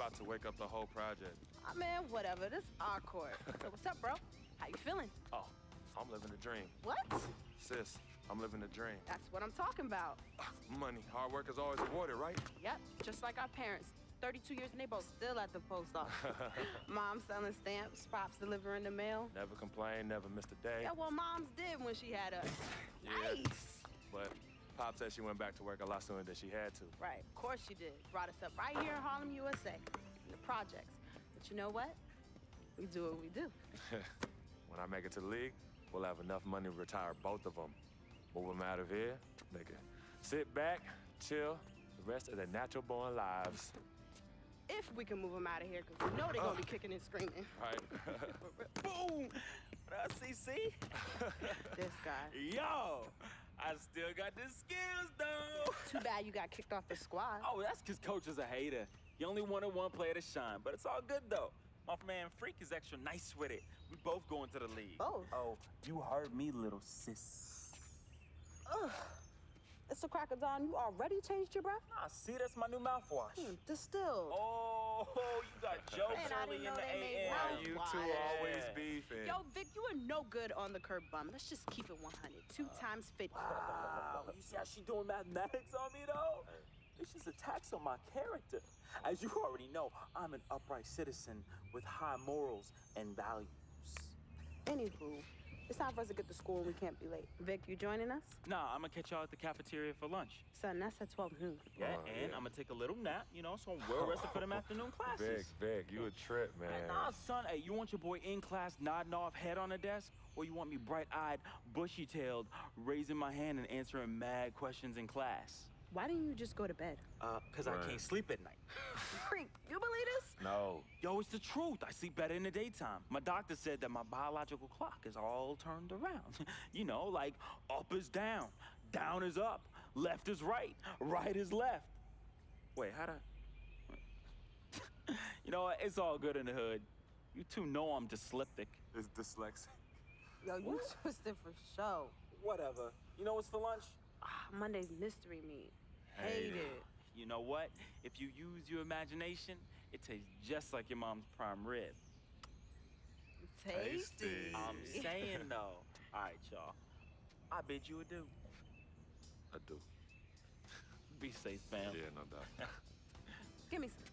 about to wake up the whole project. Oh, man, whatever. This is our court. So what's up, bro? How you feeling? Oh, I'm living the dream. What? Sis, I'm living the dream. That's what I'm talking about. Money, hard work is always rewarded, right? Yep, just like our parents. 32 years and they both still at the post office. Mom selling stamps, Pops delivering the mail. Never complained, never missed a day. Yeah, well, Mom's did when she had us. Yeah. Nice. But Pop said she went back to work a lot sooner than she had to. Right, of course she did. Brought us up right here in Harlem, USA, in the projects. But you know what? We do what we do. When I make it to the league, we'll have enough money to retire both of them. Move them out of here, they can sit back, chill, the rest of their natural-born lives. If we can move them out of here, because we know they're going to be kicking and screaming. Right. Boom! What up, CC? This guy. Yo, I still got the skills, though. Too bad you got kicked off the squad. Oh, that's because Coach is a hater. He only wanted one player to shine, but it's all good, though. My man Freak is extra nice with it. We both going to the league. Both? Oh, you heard me, little sis. Ugh. It's a crack of dawn. You already changed your breath? Nah, see, that's my new mouthwash. Distilled. Oh, you got jokes Man, I early didn't in know the they made AM. mouthwash. You two always beefing. Yo, Vic, you are no good on the curb bum. Let's just keep it 100. 2 times 50. Wow, you see how she doing mathematics on me, though? It's just a tax on my character. As you already know, I'm an upright citizen with high morals and values. Anywho, it's time for us to get to school and we can't be late. Vic, you joining us? Nah, I'm gonna catch y'all at the cafeteria for lunch. Son, that's at 12 noon. Yeah, Oh, and yeah. I'm gonna take a little nap, so I'm well rested for them afternoon classes. Vic, you a trip, man. Hey, nah, son, hey, you want your boy in class nodding off, head on the desk? Or you want me bright-eyed, bushy-tailed, raising my hand and answering mad questions in class? Why didn't you just go to bed? Because I can't sleep at night. Freak, you believe this? No. Yo, it's the truth. I sleep better in the daytime. My doctor said that my biological clock is all turned around. Like up is down, down is up, left is right, right is left. Wait, how'd I... You know what? It's all good in the hood. You two know I'm dyslexic. It's dyslexic. Yo, you twisted for show. Whatever. You know what's for lunch? Monday's mystery meat. Hate it. You know what? If you use your imagination, it tastes just like your mom's prime rib. Tasty. I'm saying, though. All right, y'all. I bid you adieu. I do. Be safe, fam. Yeah, no doubt. Give me some.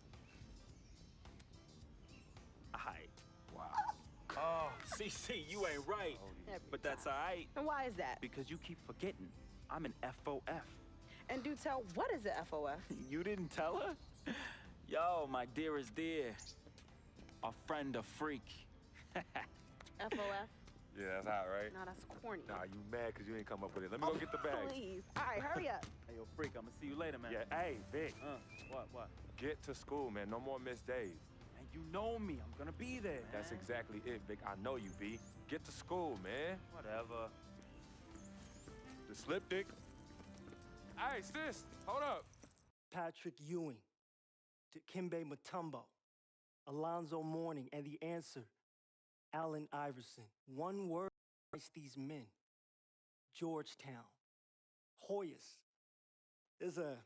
All right. Wow. Oh, CC, you ain't right. Every But that's all right, And why is that? because you keep forgetting. I'm an FOF. And do tell, what is a FOF? You didn't tell her? Yo, my dearest dear. A friend, a freak. FOF? Yeah, that's hot, right? No, that's corny. Nah, you mad because you ain't come up with it. Let me go get the bags. Please. All right, hurry up. Hey, yo, freak, I'm gonna see you later, man. Yeah, hey, Vic, What? get to school, man. No more missed days. And you know me, I'm gonna be there, man. That's exactly it, Vic. I know you, B. Get to school, man. Whatever. The slip dick. Hey, sis, hold up. Patrick Ewing, Dikembe Mutombo, Alonzo Mourning, and the answer, Allen Iverson. One word describes these men. Georgetown. Hoyas. There's an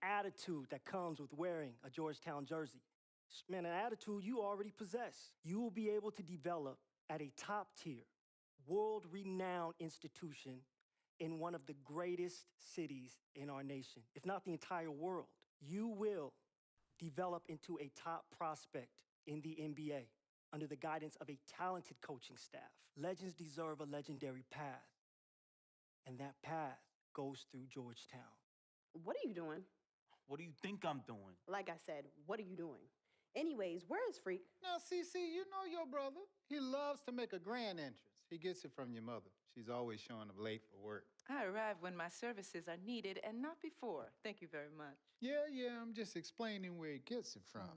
attitude that comes with wearing a Georgetown jersey. Man, an attitude you already possess. You will be able to develop at a top-tier, world-renowned institution in one of the greatest cities in our nation, if not the entire world. You will develop into a top prospect in the NBA under the guidance of a talented coaching staff. Legends deserve a legendary path, and that path goes through Georgetown. What are you doing? What do you think I'm doing? Like I said, what are you doing? Anyways, where is Freak? Now, CC, you know your brother. He loves to make a grand entrance. He gets it from your mother. She's always showing up late for work. I arrive when my services are needed and not before. Thank you very much. Yeah, I'm just explaining where he gets it from.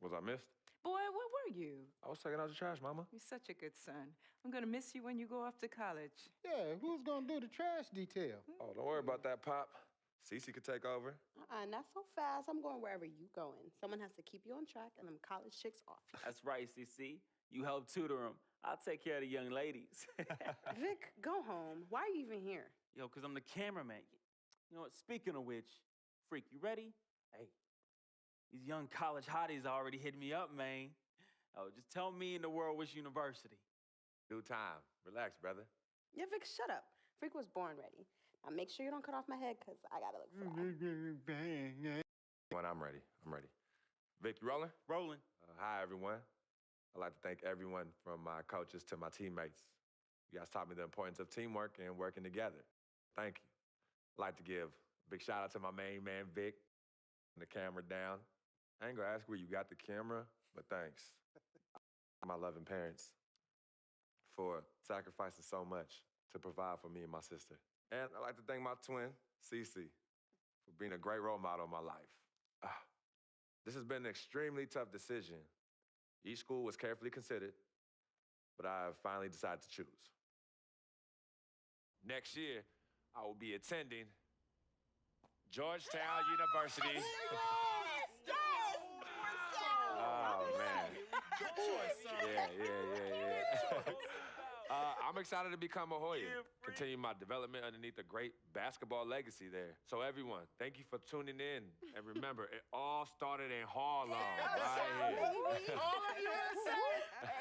Was I missed? Boy, where were you? I was taking out the trash, Mama. You're such a good son. I'm gonna miss you when you go off to college. Yeah, who's gonna do the trash detail? Oh, don't worry about that, Pop. Cece could take over. Not so fast. I'm going wherever you going. Someone has to keep you on track and them college chicks off. That's right, CC. You help tutor them. I'll take care of the young ladies. Vic, go home. Why are you even here? Yo, because I'm the cameraman. You know what? Speaking of which, Freak, you ready? Hey, These young college hotties already hit me up, man. Oh, just tell me in the world which university. Due time. Relax, brother. Yeah, Vic, shut up. Freak was born ready. Now make sure you don't cut off my head, because I gotta look fly. When I'm ready. I'm ready. Vic, you rolling? Rolling. Hi, everyone. I'd like to thank everyone from my coaches to my teammates. You guys taught me the importance of teamwork and working together. Thank you. I'd like to give a big shout out to my main man, Vic, and the camera down. I ain't gonna ask where you got the camera, but thanks. My loving parents for sacrificing so much to provide for me and my sister. And I'd like to thank my twin, Cece, for being a great role model in my life. This has been an extremely tough decision. Each school was carefully considered, but I have finally decided to choose. Next year, I will be attending Georgetown University. Oh, man. Good choice, son. Yeah. I'm excited to become a Hoya, continue my development underneath a great basketball legacy there. So everyone, thank you for tuning in. And remember, it all started in Harlem, right here. All of USA.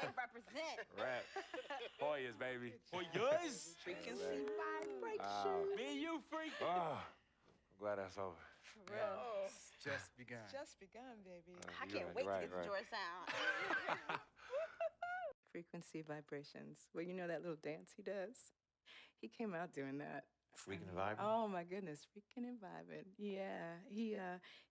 Hey, represent. Rap. Hoyas, baby. Hoyas? Frequency vibration. Me and you, freak. Oh, I'm glad that's over. For real. Just begun. Just begun, baby. I can't wait to get to Georgetown. Frequency vibrations. Well, you know that little dance he does? He came out doing that. Freaking and vibing? Oh, my goodness. Freaking and vibing. Yeah.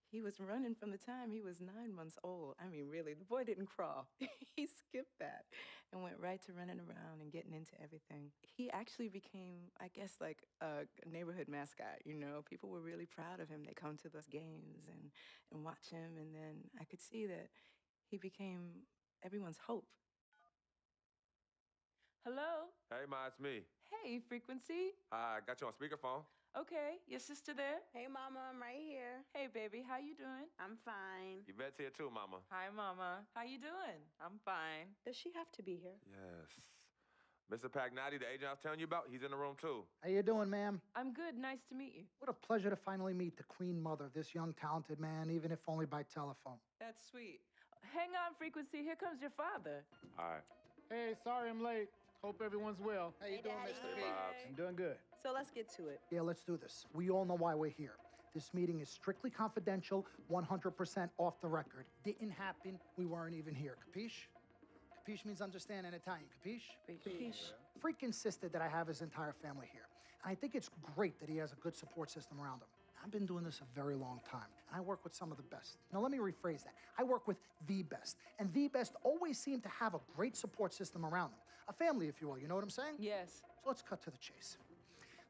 He was running from the time he was 9 months old. I mean, really, the boy didn't crawl. He skipped that and went right to running around and getting into everything. He actually became, I guess, like a neighborhood mascot, you know? People were really proud of him. They come to those games and watch him, and then I could see that he became everyone's hope. Hello? Hey, Ma, it's me. Hey, Frequency. I got you on speakerphone. Okay, your sister there? Hey, Mama, I'm right here. Hey, baby, how you doing? I'm fine. Yvette's here too, Mama. Hi, Mama. How you doing? I'm fine. Does she have to be here? Yes. Mr. Pagnotti, the agent I was telling you about, he's in the room too. How you doing, ma'am? I'm good. Nice to meet you. What a pleasure to finally meet the Queen Mother, this young, talented man, even if only by telephone. That's sweet. Hang on, Frequency. Here comes your father. All right. Hey, sorry I'm late. Hope everyone's well. How you doing, Daddy. Mr. Hey, P? Bobs. I'm doing good. So let's get to it. Yeah, let's do this. We all know why we're here. This meeting is strictly confidential, 100% off the record. Didn't happen. We weren't even here. Capiche? Capiche means understand in Italian. Capiche? Capiche. Freak insisted that I have his entire family here. And I think it's great that he has a good support system around him. I've been doing this a very long time, and I work with some of the best. Now, let me rephrase that. I work with the best, and the best always seem to have a great support system around them. A family, if you will, you know what I'm saying? Yes. So let's cut to the chase.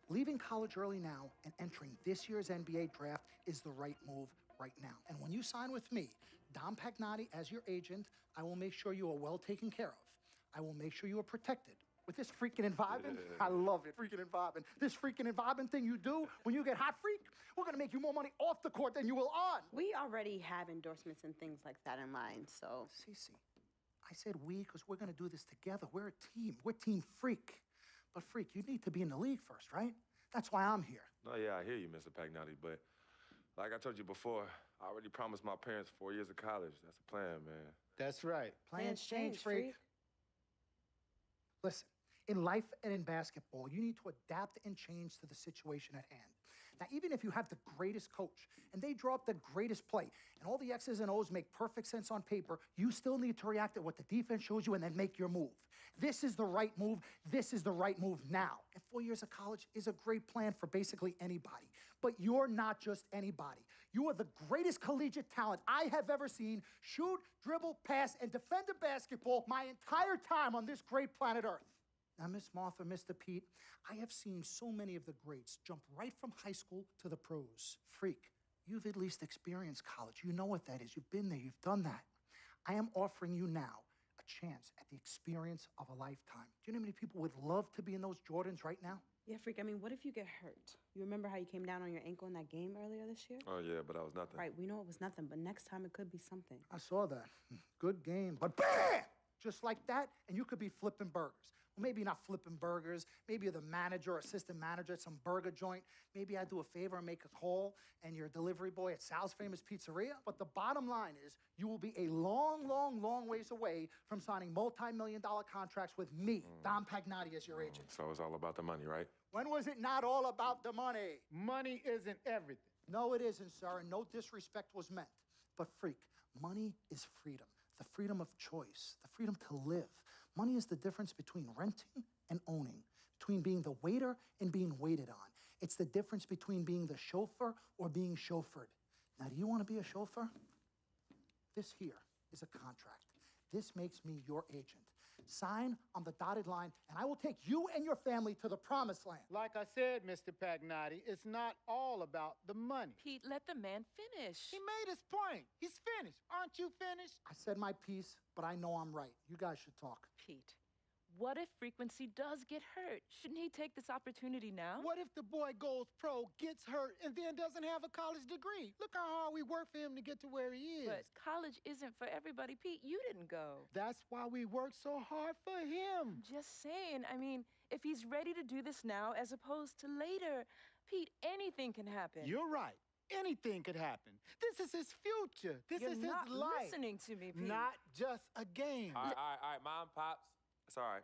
Leaving college early now and entering this year's NBA draft is the right move right now. And when you sign with me, Dom Pagnotti, as your agent, I will make sure you are well taken care of. I will make sure you are protected. With this freaking and vibing, I love it, freaking and vibing. This freaking and vibing thing you do when you get hot freak, we're gonna make you more money off the court than you will on. We already have endorsements and things like that in mind, so. Cece, I said we because we're gonna do this together. We're a team. We're Team Freak. But Freak, you need to be in the league first, right? That's why I'm here. No, yeah, I hear you, Mr. Pagnotti, but like I told you before, I already promised my parents 4 years of college. That's the plan, man. That's right. Plans change, Freak. Listen, in life and in basketball, you need to adapt and change to the situation at hand. Now, even if you have the greatest coach and they draw up the greatest play and all the X's and O's make perfect sense on paper, you still need to react to what the defense shows you and then make your move. This is the right move. This is the right move now. And 4 years of college is a great plan for basically anybody. But you're not just anybody. You are the greatest collegiate talent I have ever seen shoot, dribble, pass, and defend a basketball my entire time on this great planet Earth. Now, Miss Martha, Mr. Pete, I have seen so many of the greats jump right from high school to the pros. Freak, you've at least experienced college. You know what that is. You've been there. You've done that. I am offering you now a chance at the experience of a lifetime. Do you know how many people would love to be in those Jordans right now? Yeah, Freak, I mean, what if you get hurt? You remember how you came down on your ankle in that game earlier this year? Oh, yeah, but that was nothing. Right, we know it was nothing, but next time it could be something. I saw that. Good game. But bam! Just like that, and you could be flipping burgers. Well, maybe not flipping burgers. Maybe you're the manager or assistant manager at some burger joint. Maybe I do a favor and make a call, and you're a delivery boy at Sal's Famous Pizzeria. But the bottom line is, you will be a long, long, long ways away from signing multi-million-dollar contracts with me, Dom Pagnotti, as your agent. So it's all about the money, right? When was it not all about the money? Money isn't everything. No, it isn't, sir, and no disrespect was meant. But freak, money is freedom. The freedom of choice, the freedom to live. Money is the difference between renting and owning, between being the waiter and being waited on. It's the difference between being the chauffeur or being chauffeured. Now, do you want to be a chauffeur? This here is a contract. This makes me your agent. Sign on the dotted line, and I will take you and your family to the promised land. Like I said, Mr. Pagnotti, it's not all about the money. Pete, let the man finish. He made his point. He's finished. Aren't you finished? I said my piece, but I know I'm right. You guys should talk. Pete, what if Frequency does get hurt? Shouldn't he take this opportunity now? What if the boy goes pro, gets hurt, and then doesn't have a college degree? Look how hard we work for him to get to where he is. But college isn't for everybody. Pete, you didn't go. That's why we work so hard for him. Just saying. I mean, if he's ready to do this now as opposed to later, Pete, anything can happen. You're right. Anything could happen. This is his future. This You're is his not life. listening to me, Pete. Not just a game. All right, Mom, Pops. It's all right.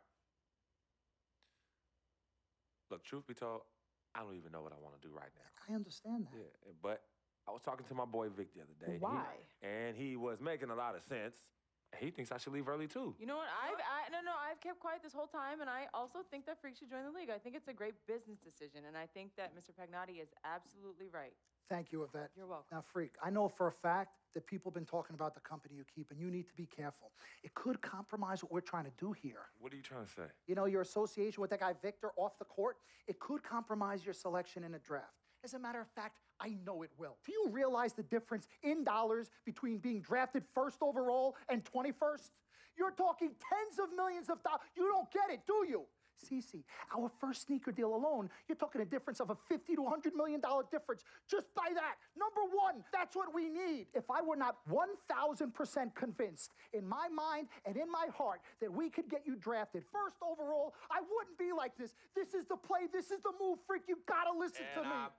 Look, truth be told, I don't even know what I want to do right now. I understand that. Yeah, but I was talking to my boy Vic the other day. Why? And he was making a lot of sense. He thinks I should leave early, too. You know what? I've kept quiet this whole time, and I also think that Freak should join the league. I think it's a great business decision, and I think that Mr. Pagnotti is absolutely right. Thank you, Yvette. You're welcome. Now, Freak, I know for a fact that people have been talking about the company you keep, and you need to be careful. It could compromise what we're trying to do here. What are you trying to say? You know, your association with that guy Victor off the court, it could compromise your selection in a draft. As a matter of fact, I know it will. Do you realize the difference in dollars between being drafted first overall and 21st? You're talking tens of millions of dollars. You don't get it, do you? Cece, our first sneaker deal alone, you're talking a difference of a $50 to $100 million difference just by that. Number one, that's what we need. If I were not 1,000% convinced in my mind and in my heart that we could get you drafted first overall, I wouldn't be like this. This is the play. This is the move, Freak. You gotta listen to me. I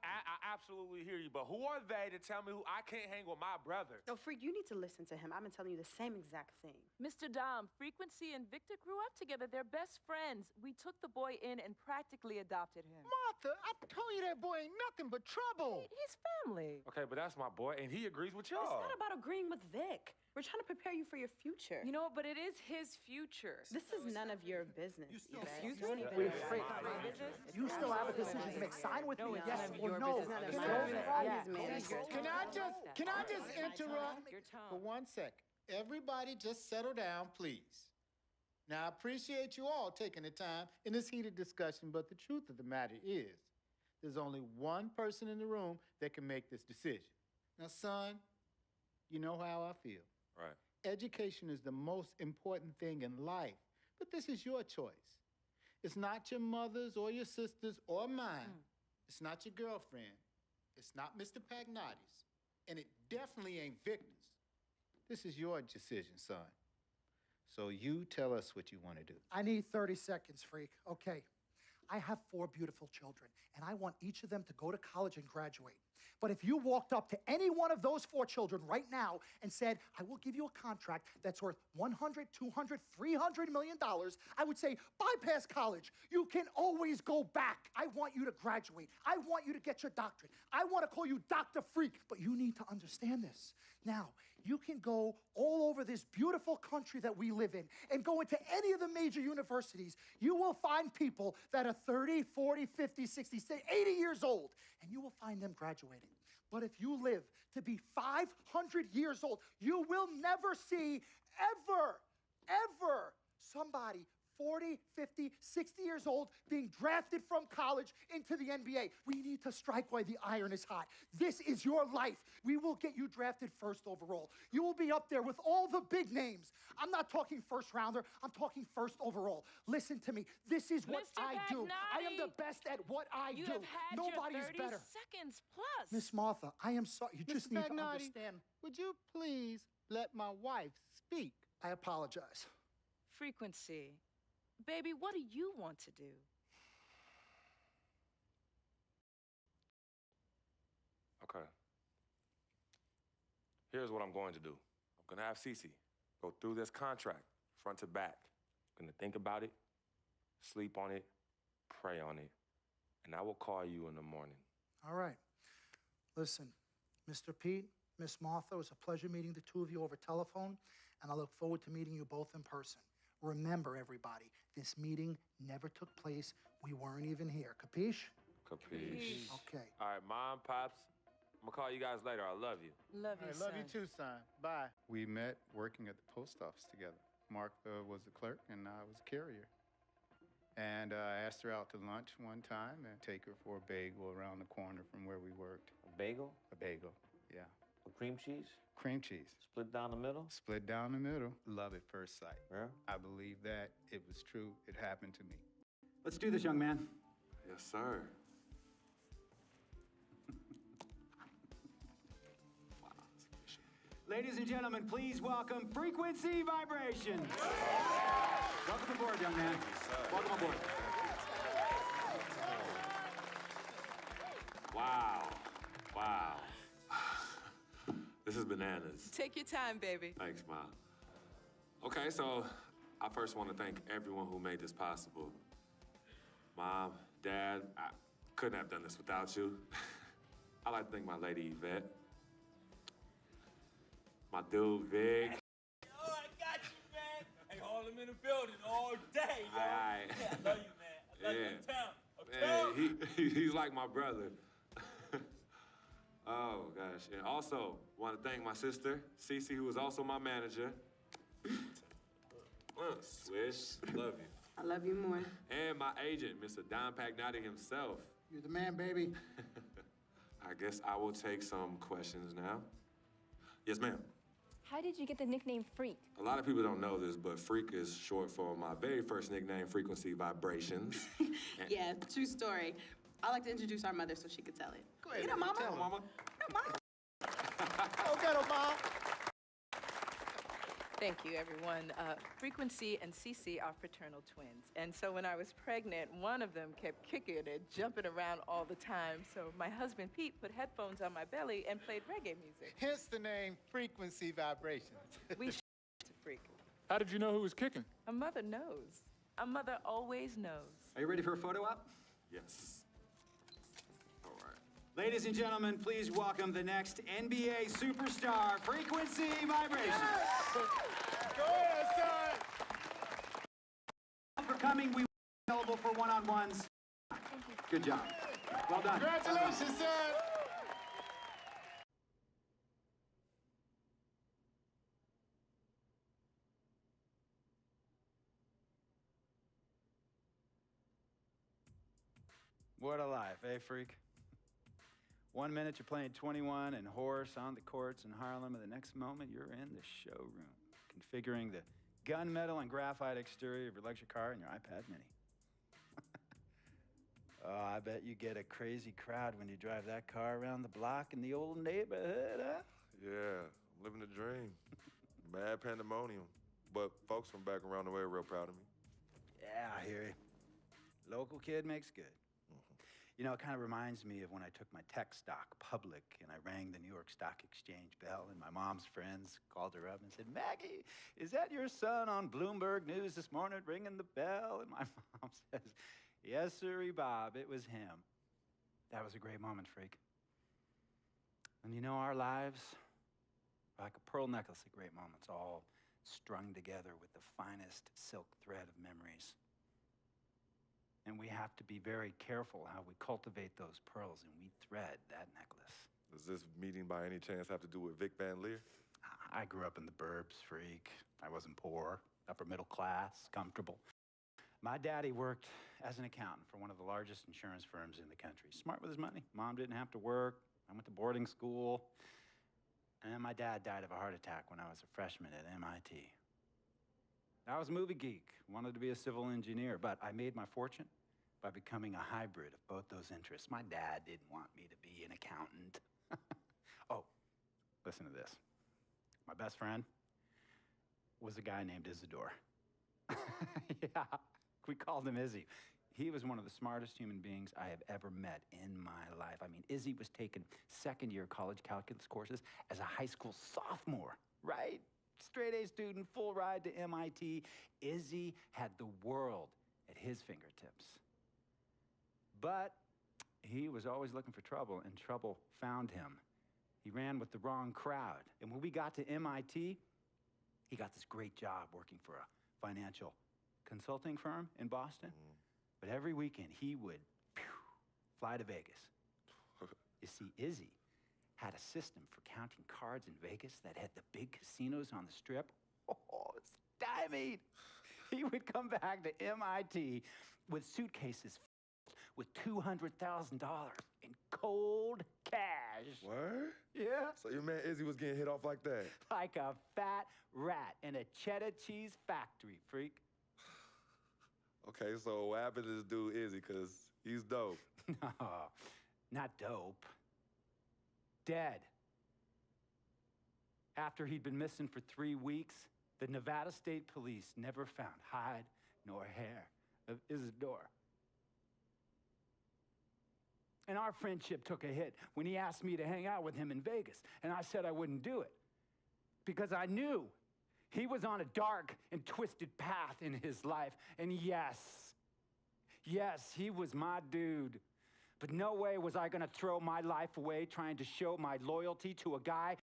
absolutely hear you, but who are they to tell me who I can't hang with my brother? No, Freak, you need to listen to him. I've been telling you the same exact thing. Mr. Dom, Frequency and Victor grew up together. They're best friends. We took the boy in and practically adopted him. Martha, I told you that boy ain't nothing but trouble. He's family. Okay, but that's my boy, and he agrees with It's y'all. not about agreeing with Vic. We're trying to prepare you for your future. You know, but it is his future. This is none of your business. Excuse Don't me? even Wait, know Freak, that. My business? you still have a decision to make. Sign with me, it's yes none of or your no. business. None of It's my none of business. your All business. these managers. Can I just interrupt Your tone. for 1 second? Everybody just settle down, please. Now, I appreciate you all taking the time in this heated discussion, but the truth of the matter is, there's only one person in the room that can make this decision. Now, son, you know how I feel. Right. Education is the most important thing in life, but this is your choice. It's not your mother's or your sister's or mine. It's not your girlfriend. It's not Mr. Pagnotti's. And it definitely ain't Victor's. This is your decision, son. So you tell us what you want to do. I need 30 seconds, Freak. Okay. I have 4 beautiful children, and I want each of them to go to college and graduate. But if you walked up to any one of those 4 children right now and said, I will give you a contract that's worth $100, $200, $300 million, I would say, bypass college. You can always go back. I want you to graduate. I want you to get your doctorate. I want to call you Dr. Freak, but you need to understand this. Now, you can go all over this beautiful country that we live in and go into any of the major universities. You will find people that are 30, 40, 50, 60, 80 years old, and you will find them graduating. But if you live to be 500 years old, you will never see ever somebody 40, 50, 60 years old being drafted from college into the NBA. We need to strike while the iron is hot. This is your life. We will get you drafted first overall. You will be up there with all the big names. I'm not talking first rounder. I'm talking first overall. Listen to me. This is what Mr. I do. I am the Pagnotti, best at what I You do. have had Nobody your is 30 better. seconds plus. Miss Martha, I am sorry. You just Mr. need to Pagnotti, understand. would you please let my wife speak? I apologize. Frequency. Baby, what do you want to do? Okay. Here's what I'm going to do. I'm gonna have Cece go through this contract, front to back. I'm gonna think about it, sleep on it, pray on it, and I will call you in the morning. All right. Listen, Mr. Pete, Miss Martha, it was a pleasure meeting the two of you over telephone, and I look forward to meeting you both in person. Remember, everybody, this meeting never took place. We weren't even here. Capiche? Capiche. Okay. All right, Mom, Pops, I'm gonna call you guys later. I love you. Love you, I love you too, son. Bye. We met working at the post office together. Martha was the clerk, and I was a carrier. And I asked her out to lunch one time and take her for a bagel around the corner from where we worked. A bagel? A bagel, yeah. With cream cheese? Cream cheese. Split down the middle? Split down the middle. Love at first sight. Yeah? I believe that it was true. It happened to me. Let's do this, young man. Yes, sir. Ladies and gentlemen, please welcome Frequency Vibrations. Welcome aboard, young man. Welcome aboard. Wow. Wow. This is bananas. Take your time, baby. Thanks, Mom. Okay, so I first want to thank everyone who made this possible. Mom, Dad, I couldn't have done this without you. I'd like to thank my lady Yvette, my dude Vic. Oh, I got you, man. Hey, hold him in the building all day, yo. Aye. Yeah, I love you, man. I love you in town. Man, he's like my brother. Oh, gosh. And also, want to thank my sister, Cece, who is also my manager. Swish, love you. I love you more. And my agent, Mr. Don Pagnotti himself. You're the man, baby. I guess I will take some questions now. Yes, ma'am. How did you get the nickname Freak? A lot of people don't know this, but Freak is short for my very first nickname, Frequency Vibrations. Yeah, true story. I like to introduce our mother so she could tell it. Go ahead. You know, Mama. Tell her, Mama. Yeah, Mama. Go get her, Mom. Thank you, everyone. Frequency and Cece are fraternal twins. And so when I was pregnant, one of them kept kicking and jumping around all the time. So my husband, Pete, put headphones on my belly and played reggae music. Hence the name Frequency Vibrations. We to Freak. How did you know who was kicking? A mother knows. A mother always knows. Are you ready for a photo op? Yes. All right. Ladies and gentlemen, please welcome the next NBA superstar, Frequency Vibrations. Go ahead, son. For coming, we are available for one-on-ones. Good job. Well done. Congratulations, son. What a life, eh, freak? 1 minute you're playing 21 and horse on the courts in Harlem, and the next moment you're in the showroom, configuring the gunmetal and graphite exterior of your luxury car and your iPad mini. Oh, I bet you get a crazy crowd when you drive that car around the block in the old neighborhood, huh? Yeah, I'm living the dream. Mad pandemonium. But folks from back around the way are real proud of me. Yeah, I hear you. Local kid makes good. You know, it kind of reminds me of when I took my tech stock public and I rang the New York Stock Exchange bell, and my mom's friends called her up and said, "Maggie, is that your son on Bloomberg News this morning ringing the bell?" And my mom says, "Yes, sirree, Bob, it was him." That was a great moment, freak. And you know, our lives are like a pearl necklace of great moments, all strung together with the finest silk thread of memories. And we have to be very careful how we cultivate those pearls and we thread that necklace. Does this meeting by any chance have to do with Vic Van Leer? I grew up in the burbs, freak. I wasn't poor, upper middle class, comfortable. My daddy worked as an accountant for one of the largest insurance firms in the country. Smart with his money. Mom didn't have to work. I went to boarding school. And then my dad died of a heart attack when I was a freshman at MIT. I was a movie geek, wanted to be a civil engineer, but I made my fortune by becoming a hybrid of both those interests. My dad didn't want me to be an accountant. Oh, listen to this. My best friend was a guy named Isidore. Yeah, We called him Izzy. He was one of the smartest human beings I have ever met in my life. I mean, Izzy was taking second-year college calculus courses as a high school sophomore, right? Straight-A student, full ride to MIT. Izzy had the world at his fingertips. But he was always looking for trouble, and trouble found him. He ran with the wrong crowd. And when we got to MIT, he got this great job working for a financial consulting firm in Boston. But every weekend, he would fly to Vegas. You see, Izzy had a system for counting cards in Vegas that had the big casinos on the Strip. Oh, stymied. He would come back to MIT with suitcases with $200,000 in cold cash. Word? Yeah. So your man Izzy was getting hit off like that? Like a fat rat in a cheddar cheese factory, freak. Okay, so what happened to this dude Izzy? Because he's dope. No, not dope. Dead. After he'd been missing for 3 weeks, the Nevada State Police never found hide nor hair of Isidore. And our friendship took a hit when he asked me to hang out with him in Vegas, and I said I wouldn't do it because I knew he was on a dark and twisted path in his life. And yes, he was my dude. But no way was I gonna throw my life away trying to show my loyalty to a guy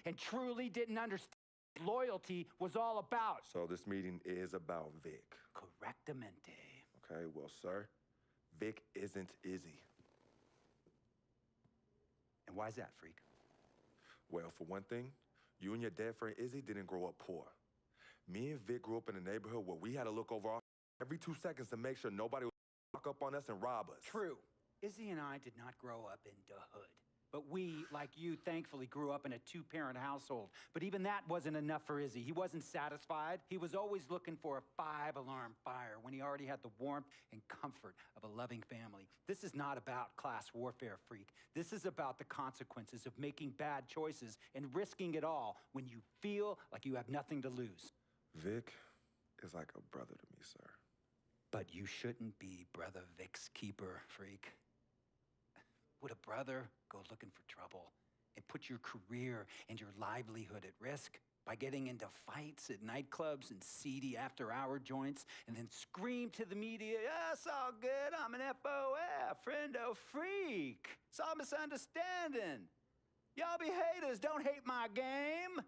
and truly didn't understand what loyalty was all about. So this meeting is about Vic. Correctamente. Okay, well, sir, Vic isn't Izzy. And why's that, freak? Well, for one thing, you and your dead friend Izzy didn't grow up poor. Me and Vic grew up in a neighborhood where we had to look over our every 2 seconds to make sure nobody would walk up on us and rob us. True. Izzy and I did not grow up in the hood. But we, like you, thankfully grew up in a 2-parent household. But even that wasn't enough for Izzy. He wasn't satisfied. He was always looking for a 5-alarm fire when he already had the warmth and comfort of a loving family. This is not about class warfare, freak. This is about the consequences of making bad choices and risking it all when you feel like you have nothing to lose. Vic is like a brother to me, sir. But you shouldn't be Brother Vic's keeper, freak. Would a brother go looking for trouble and put your career and your livelihood at risk by getting into fights at nightclubs and seedy after-hour joints and then scream to the media, "Yeah, it's all good, I'm an FOF, friendo freak. It's all misunderstanding. Y'all be haters, don't hate my game."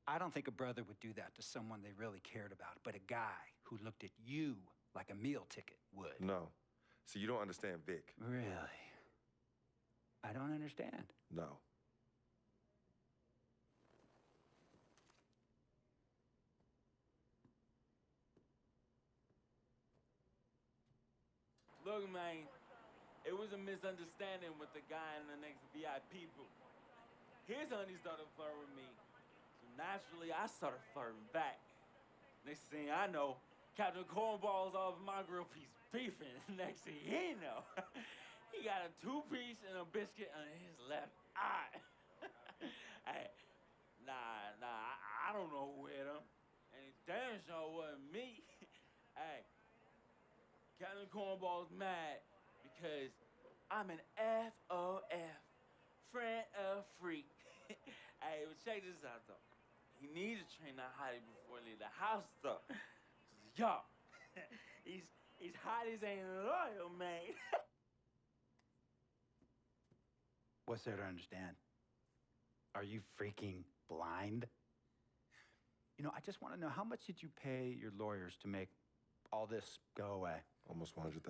I don't think a brother would do that to someone they really cared about, but a guy who looked at you like a meal ticket would. No. See, you don't understand Vic. Really? I don't understand. No. Look, man, it was a misunderstanding with the guy in the next VIP booth. His honey started flirting with me, so naturally I started flirting back. Next thing I know, Captain Cornball's off my grill piece beefing. Next thing he know, he got a 2-piece and a biscuit on his left eye. Hey, I don't know who hit him, and it damn sure wasn't me. Hey, Captain Cornball's mad because I'm an FOF, friend of freak. Hey, but check this out though. He needs to train that hottie before he leave the house though. Yo, he's hotties ain't loyal, man. What's there to understand? Are you freaking blind? You know, I just want to know, how much did you pay your lawyers to make all this go away? Almost $100,000.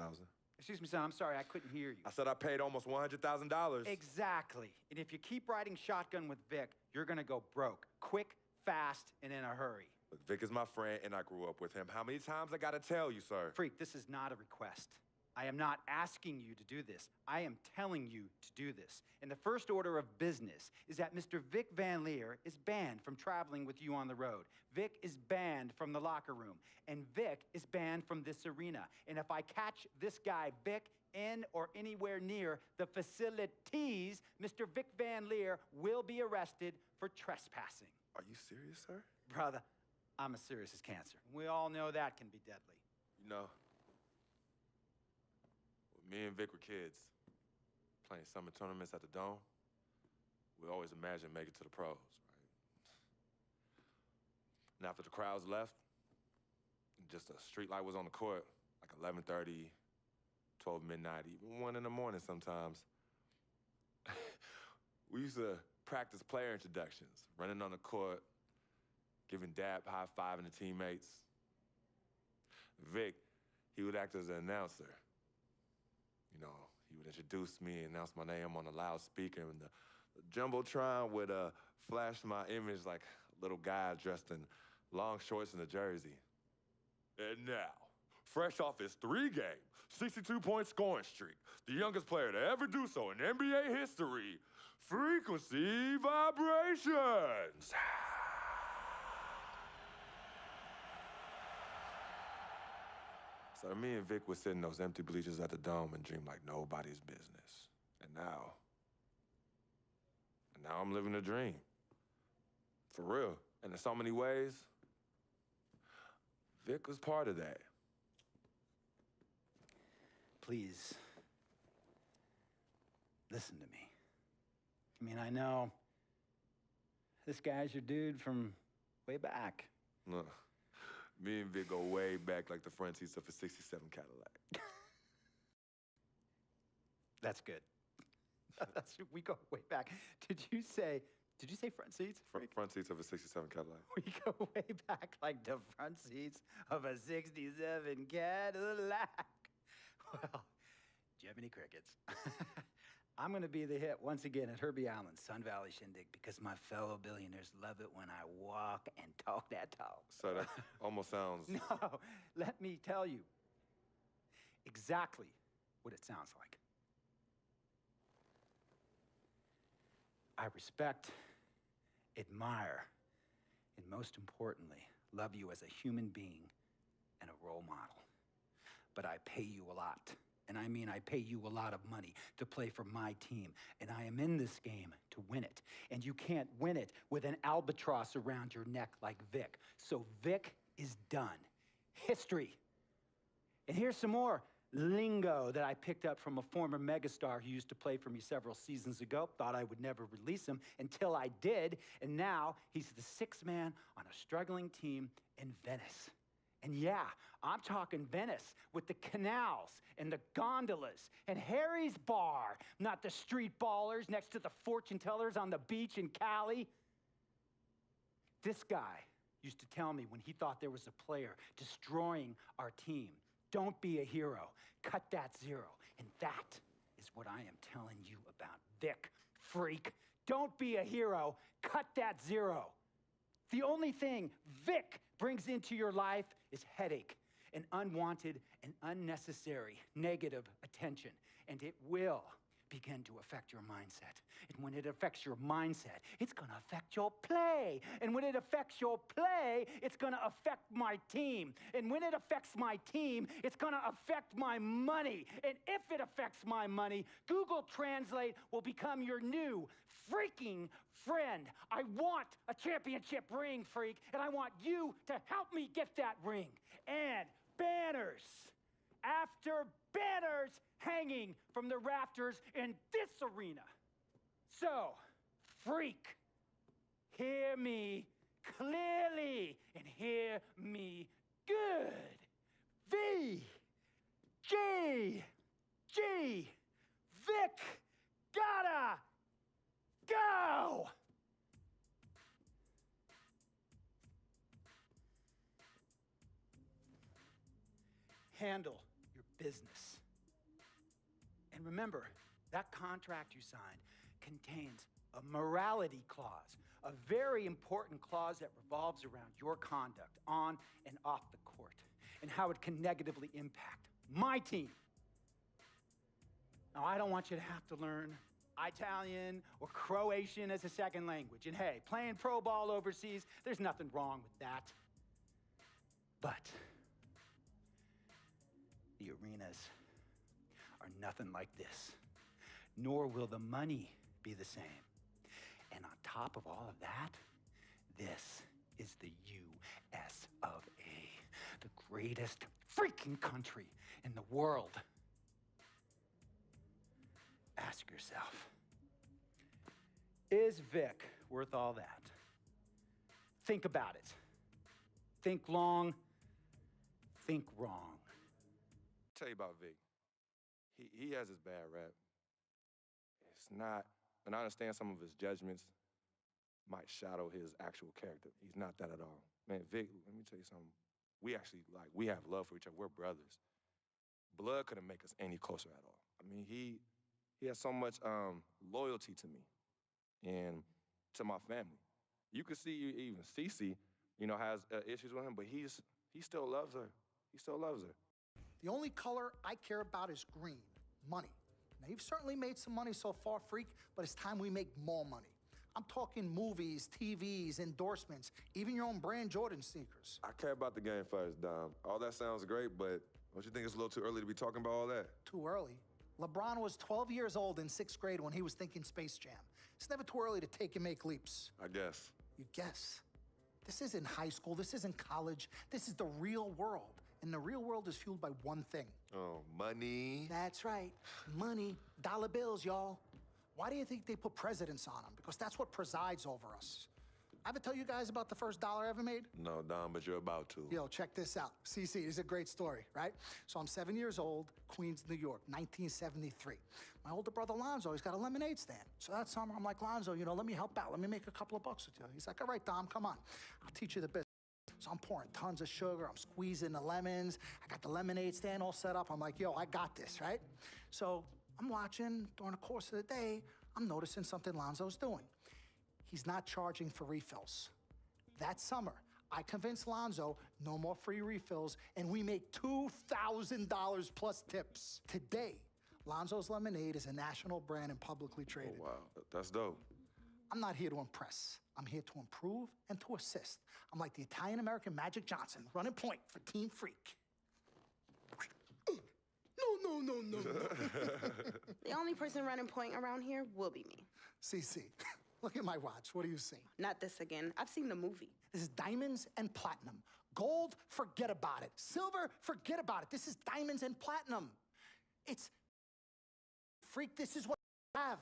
Excuse me, son, I'm sorry, I couldn't hear you. I said I paid almost $100,000. Exactly. And if you keep riding shotgun with Vic, you're gonna go broke. Quick, fast, and in a hurry. Look, Vic is my friend, and I grew up with him. How many times I gotta tell you, sir? Freak, this is not a request. I am not asking you to do this. I am telling you to do this. And the first order of business is that Mr. Vic Van Leer is banned from traveling with you on the road. Vic is banned from the locker room. And Vic is banned from this arena. And if I catch this guy, Vic, in or anywhere near the facilities, Mr. Vic Van Leer will be arrested for trespassing. Are you serious, sir? Brother, I'm as serious as cancer. We all know that can be deadly. You know, when me and Vic were kids, playing summer tournaments at the Dome, we always imagined making it to the pros, right? And after the crowds left, just a street light was on the court, like 11:30, 12 midnight, even 1 in the morning sometimes. We used to practice player introductions, running on the court, giving dap, high-fiving the teammates. Vic, he would act as an announcer. You know, he would introduce me and announce my name on a loudspeaker, and the Jumbotron would flash my image like a little guy dressed in long shorts and a jersey. And now, fresh off his 3-game, 62-point scoring streak, the youngest player to ever do so in NBA history, Frequency Vibrations. So me and Vic would sit in those empty bleachers at the Dome and dream like nobody's business. And now I'm living a dream. For real. And in so many ways, Vic was part of that. Please, listen to me. I mean, I know this guy's your dude from way back. Look, me and Vic go way back like the front seats of a '67 Cadillac. That's good. We go way back. Did you say front seats? Front seats of a '67 Cadillac. We go way back like the front seats of a '67 Cadillac. Well, do you have any crickets? I'm going to be the hit once again at Herbie Allen's Sun Valley Shindig because my fellow billionaires love it when I walk and talk that talk. So that almost sounds... No, let me tell you exactly what it sounds like. I respect, admire, and most importantly, love you as a human being and a role model. But I pay you a lot. And I mean, I pay you a lot of money to play for my team. And I am in this game to win it. And you can't win it with an albatross around your neck like Vic. So Vic is done. History. And here's some more lingo that I picked up from a former megastar who used to play for me several seasons ago. Thought I would never release him until I did. And now he's the sixth man on a struggling team in Venice. And yeah, I'm talking Venice with the canals and the gondolas and Harry's bar, not the street ballers next to the fortune tellers on the beach in Cali. This guy used to tell me when he thought there was a player destroying our team, don't be a hero, cut that zero. And that is what I am telling you about Vic, freak. Don't be a hero, cut that zero. The only thing Vic brings into your life is headache and unwanted and unnecessary negative attention. And it will begin to affect your mindset. And when it affects your mindset, it's gonna affect your play. And when it affects your play, it's gonna affect my team. And when it affects my team, it's gonna affect my money. And if it affects my money, Google Translate will become your new freaking friend. I want a championship ring, freak, and I want you to help me get that ring. And banners after banners hanging from the rafters in this arena. So, freak, hear me clearly and hear me good. V, G, G, Vic, gotta go! Handle your business. And remember, that contract you signed contains a morality clause, a very important clause that revolves around your conduct on and off the court, and how it can negatively impact my team. Now, I don't want you to have to learn Italian or Croatian as a second language. And hey, playing pro ball overseas, there's nothing wrong with that. But the arenas are nothing like this, nor will the money be the same. And on top of all of that, this is the U.S. of A, the greatest freaking country in the world. Ask yourself, is Vic worth all that? Think about it. Think long, think wrong. Tell you about Vic. He has his bad rap. It's not, and I understand some of his judgments might shadow his actual character. He's not that at all. Man, Vic, let me tell you something. We actually, we have love for each other. We're brothers. Blood couldn't make us any closer at all. I mean, he has so much loyalty to me and to my family. You can see even Cece, has issues with him, but he still loves her. He still loves her. The only color I care about is green, money. Now, you've certainly made some money so far, Freak, but it's time we make more money. I'm talking movies, TVs, endorsements, even your own brand Jordan sneakers. I care about the game first, Dom. All that sounds great, but don't you think it's a little too early to be talking about all that? Too early? LeBron was 12 years old in 6th grade when he was thinking Space Jam. It's never too early to take and make leaps. I guess. You guess? This isn't high school. This isn't college. This is the real world. And the real world is fueled by one thing. Oh, money. That's right. Money. Dollar bills, y'all. Why do you think they put presidents on them? Because that's what presides over us. I ever tell you guys about the first dollar I ever made? No, Dom, but you're about to. Yo, check this out. CC, this is a great story, right? So I'm 7 years old, Queens, New York, 1973. My older brother, Lonzo, he's got a lemonade stand. So that summer, I'm like, Lonzo, let me help out. Let me make a couple of bucks with you. He's like, all right, Dom, come on. I'll teach you the business. So I'm pouring tons of sugar. I'm squeezing the lemons. I got the lemonade stand all set up. I'm like, yo, I got this, right? So I'm watching during the course of the day. I'm noticing something Lonzo's doing. He's not charging for refills. That summer, I convinced Lonzo no more free refills, and we make $2,000 plus tips. Today, Lonzo's Lemonade is a national brand and publicly traded. Oh, wow. That's dope. I'm not here to impress. I'm here to improve and to assist. I'm like the Italian-American Magic Johnson, running point for Team Freak. No. The only person running point around here will be me. CC, look at my watch. What do you see? Not this again. I've seen the movie. This is diamonds and platinum. Gold, forget about it. Silver, forget about it. This is diamonds and platinum. It's Freak, this is what you have.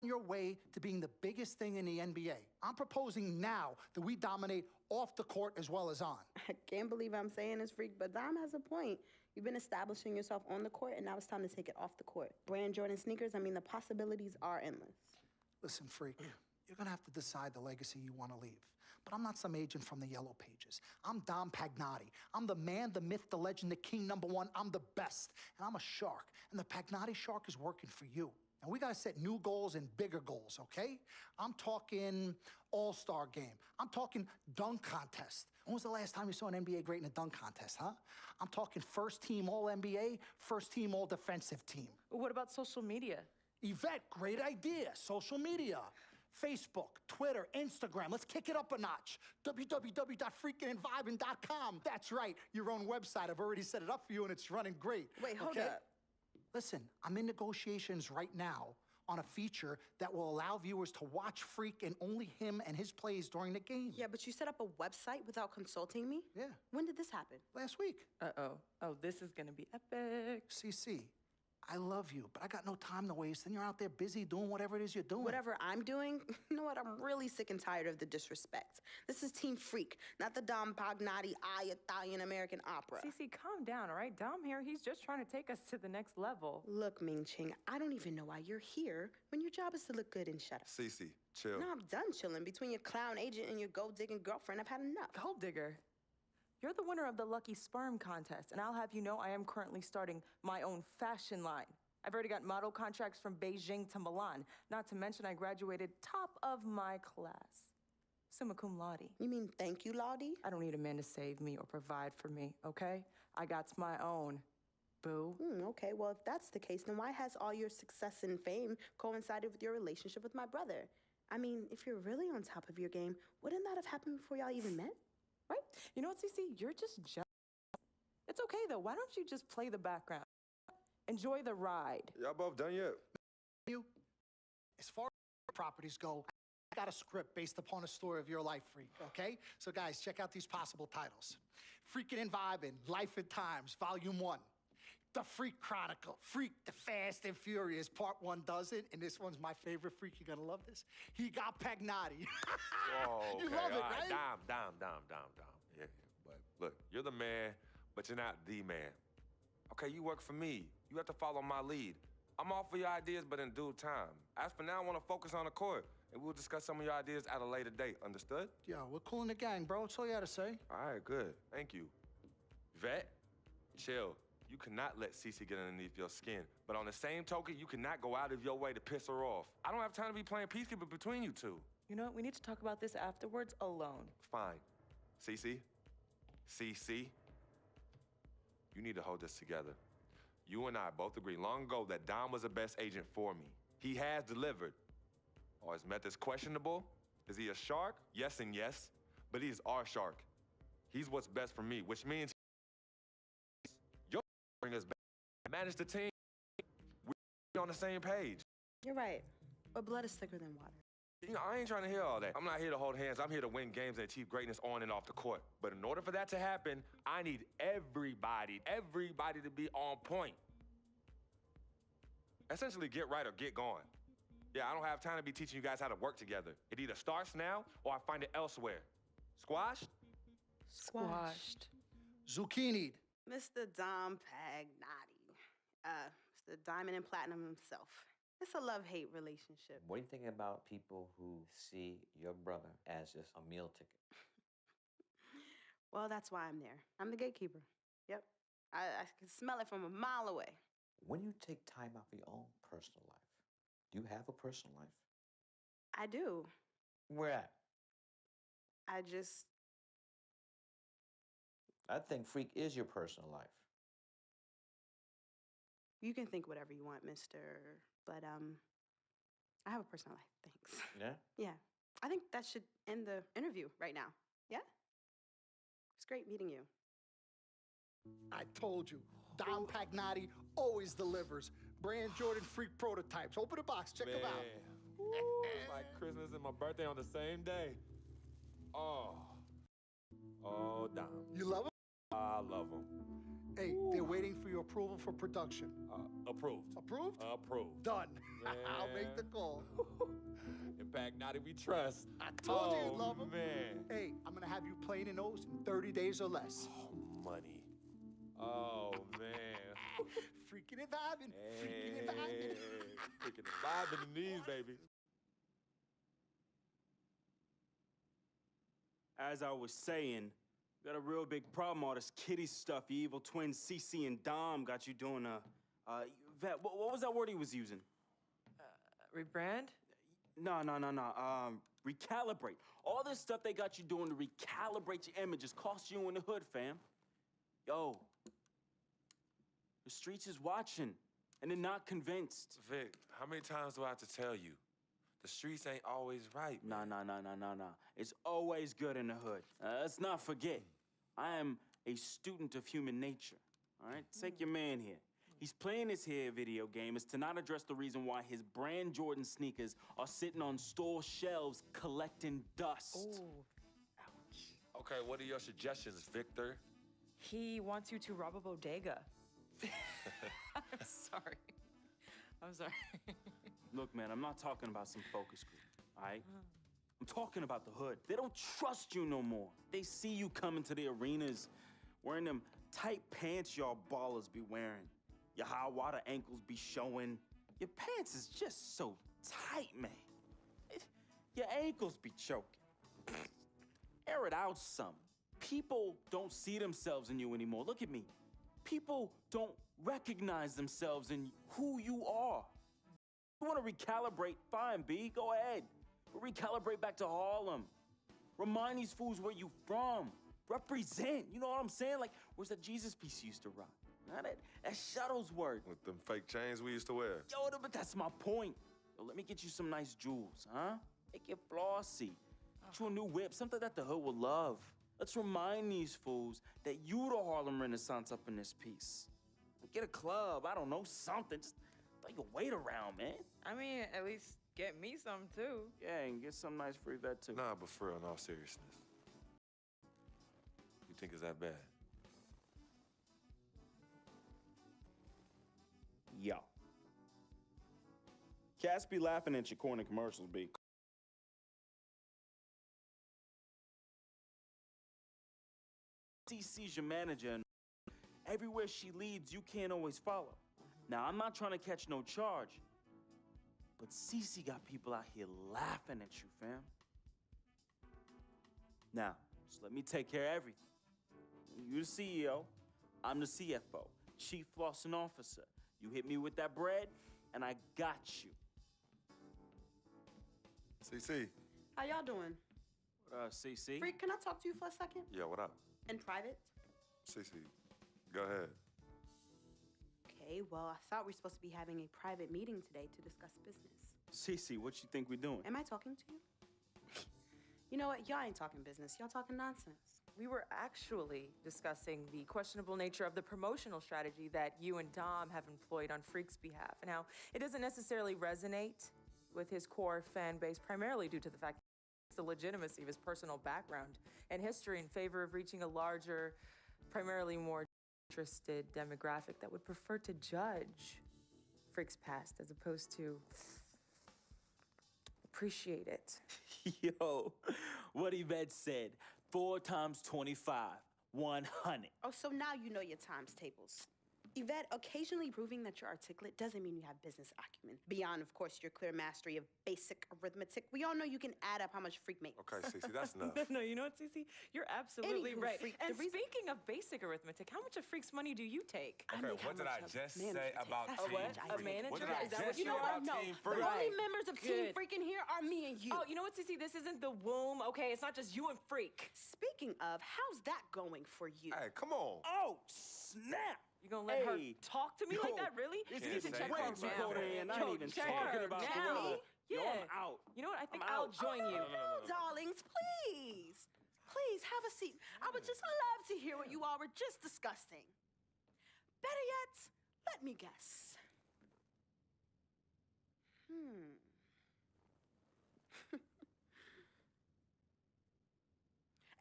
On your way to being the biggest thing in the NBA. I'm proposing now that we dominate off the court as well as on. I can't believe I'm saying this, Freak, but Dom has a point. You've been establishing yourself on the court, and now it's time to take it off the court. Brand Jordan sneakers, the possibilities are endless. Listen, Freak, you're gonna have to decide the legacy you wanna leave. But I'm not some agent from the Yellow Pages. I'm Dom Pagnotti. I'm the man, the myth, the legend, the king, #1. I'm the best. And I'm a shark. And the Pagnotti shark is working for you. And we gotta set new goals and bigger goals, okay? I'm talking all-star game. I'm talking dunk contest. When was the last time you saw an NBA great in a dunk contest, huh? I'm talking first team All-NBA, first team All-Defensive team. What about social media? Yvette, great idea. Social media. Facebook, Twitter, Instagram. Let's kick it up a notch. www.freakingandvibing.com. That's right, your own website. I've already set it up for you and it's running great. Wait, hold up. Listen, I'm in negotiations right now on a feature that will allow viewers to watch Freak and only him and his plays during the game. Yeah, but you set up a website without consulting me? Yeah. When did this happen? Last week. Uh-oh. Oh, this is gonna be epic. CC, I love you, but I got no time to waste. And you're out there busy doing whatever it is you're doing. Whatever I'm doing, you know what? I'm really sick and tired of the disrespect. This is Team Freak, not the Dom Pagnotti Italian-American opera. Cece, calm down, all right? Dom here, he's just trying to take us to the next level. Look, Ming Ching, I don't even know why you're here when your job is to look good and shut up. Cece, chill. No, I'm done chilling. Between your clown agent and your gold-digging girlfriend, I've had enough. Gold digger. You're the winner of the Lucky Sperm contest, and I'll have you know I am currently starting my own fashion line. I've already got model contracts from Beijing to Milan, not to mention I graduated top of my class. Summa cum laude. You mean thank you, Laude? I don't need a man to save me or provide for me, okay? I got my own, boo. Okay, well, if that's the case, then why has all your success and fame coincided with your relationship with my brother? If you're really on top of your game, wouldn't that have happened before y'all even met? Right? You know what, Cece? You're just jealous. It's okay, though. Why don't you just play the background? Enjoy the ride. Y'all both done yet? As far as properties go, I got a script based upon a story of your life, Freak, okay? So, guys, check out these possible titles. Freaking and Vibing, Life and Times, Volume 1. The Freak Chronicle, Freak the Fast and Furious, Part 1 does it, and this one's my favorite, Freak. You're gonna love this. He got Pagnotti. Whoa, You okay, love it, all right? Dom. Yeah, but look, you're the man, but you're not the man. Okay, you work for me. You have to follow my lead. I'm all for your ideas, but in due time. As for now, I want to focus on the court, and we'll discuss some of your ideas at a later date. Understood? Yo, we're cool in the gang, bro. That's all you had to say. All right, good. Thank you. Vet, chill. You cannot let Cece get underneath your skin. But on the same token, you cannot go out of your way to piss her off. I don't have time to be playing peacekeeper between you two. You know what? We need to talk about this afterwards alone. Fine. Cece, you need to hold this together. You and I both agreed long ago that Dom was the best agent for me. He has delivered. Are his methods questionable? Is he a shark? Yes and yes. But he's our shark. He's what's best for me, which means you'll bring us back. Manage the team. We're on the same page. You're right. But blood is thicker than water. You know, I ain't trying to hear all that. I'm not here to hold hands. I'm here to win games and achieve greatness on and off the court. But in order for that to happen, I need everybody to be on point. Essentially, get right or get gone. Yeah, I don't have time to be teaching you guys how to work together. It either starts now or I find it elsewhere. Squashed? Squashed. Zucchini'd. Mr. Dom Pagnotti. Mr. Diamond and Platinum himself. It's a love-hate relationship. What do you think about people who see your brother as just a meal ticket? Well, that's why I'm there. I'm the gatekeeper. Yep. I can smell it from a mile away. When you take time out for your own personal life, do you have a personal life? I do. Where at? I just... I think Freak is your personal life. You can think whatever you want, mister. But, I have a personal life, thanks. Yeah? Yeah. I think that should end the interview right now. Yeah? It's great meeting you. I told you, Dom Pagnotti always delivers. Brand Jordan Freak prototypes. Open the box, check them out. Woo, like Christmas and my birthday on the same day. Oh, Dom. You love them? I love them. Hey, they're waiting for your approval for production. Approved. Approved? Approved. Done. Yeah. I'll make the call. In Pagnotti we trust. I told you you'd love them. Man. Hey, I'm gonna have you playing in those in 30 days or less. Oh, money. Oh, man. Freaking and vibing. Freaking and vibing. Freaking and vibing in these, baby. As I was saying, got a real big problem, all this kitty stuff. Your evil twins, Cece and Dom, got you doing Vet, what was that word he was using? Rebrand? No. Recalibrate. All this stuff they got you doing to recalibrate your image is cost you in the hood, fam. Yo, the streets is watching, and they're not convinced. Vic, how many times do I have to tell you? The streets ain't always right. Nah. It's always good in the hood. Let's not forget, I am a student of human nature, all right? Take your man here. He's playing this here video game is to not address the reason why his brand Jordan sneakers are sitting on store shelves collecting dust. Oh, ouch. Okay, what are your suggestions, Victor? He wants you to rob a bodega. I'm sorry. Look, man, I'm not talking about some focus group, all right? I'm talking about the hood. They don't trust you no more. They see you coming to the arenas wearing them tight pants y'all ballers be wearing. Your high water ankles be showing. Your pants is just so tight, man. Your ankles be choking. Air it out some. People don't see themselves in you anymore. Look at me. People don't recognize themselves in who you are. You want to recalibrate? Fine, B, go ahead. Recalibrate back to Harlem. Remind these fools where you from. Represent, you know what I'm saying? Like, where's that Jesus piece you used to rock? Now that Shuttlesworth. With them fake chains we used to wear. Yo, but that's my point. Yo, let me get you some nice jewels, huh? Make it flossy. Get you a new whip, something that the hood will love. Let's remind these fools that you the Harlem Renaissance up in this piece. Get a club, I don't know, something. Just Throw your weight around, man. I mean, at least get me some too. Yeah, and get some nice free vet too. Nah, but for real, in all seriousness. You think it's that bad? Yo. Cats be laughing at your corny commercials, B. CC's your manager, and everywhere she leads, you can't always follow. Now, I'm not trying to catch no charge, but CC got people out here laughing at you, fam. Now, just let me take care of everything. You the CEO, I'm the CFO, Chief Flossing Officer. You hit me with that bread, and I got you. CC. How y'all doing? CC? Freak, can I talk to you for a second? Yeah, what up? In private? CC, go ahead. Okay, well, I thought we were supposed to be having a private meeting today to discuss business. CC, what you think we doing? Am I talking to you? You know what? Y'all ain't talking business. Y'all talking nonsense. We were actually discussing the questionable nature of the promotional strategy that you and Dom have employed on Freak's behalf, and how it doesn't necessarily resonate with his core fan base, primarily due to the fact that the legitimacy of his personal background and history in favor of reaching a larger, primarily more interested demographic that would prefer to judge Freak's past as opposed to appreciate it. Yo, what Yvette said, 4 times 25, 100. Oh, so now you know your times tables. Yvette, occasionally proving that you're articulate doesn't mean you have business acumen. Beyond, of course, your clear mastery of basic arithmetic. We all know you can add up how much Freak makes. Okay, Cece, that's enough. No, you know what, Cece? You're absolutely Anywho, right. Freak, And the reason- speaking of basic arithmetic, how much of Freak's money do you take? Okay, what did I just say about A Team what? Freak? A manager? What did I Is that just what say you know about No, Team the Freak? only members of Team Good. Freak in here are me and you. Oh, you know what, Cece? This isn't the womb, okay? It's not just you and Freak. Speaking of, how's that going for you? Hey, come on. Oh, snap! You gonna let her Hey. talk to me like Yo, that, really? This You need is to check way her too now. cold in. I Yo, ain't even check talking her about now. Gorilla. Yo, Yeah. I'm out. You know what? I think I'm I'll out. join you. No, darlings, please. Please, have a seat. I would just love to hear what you all were just discussing. Better yet, let me guess.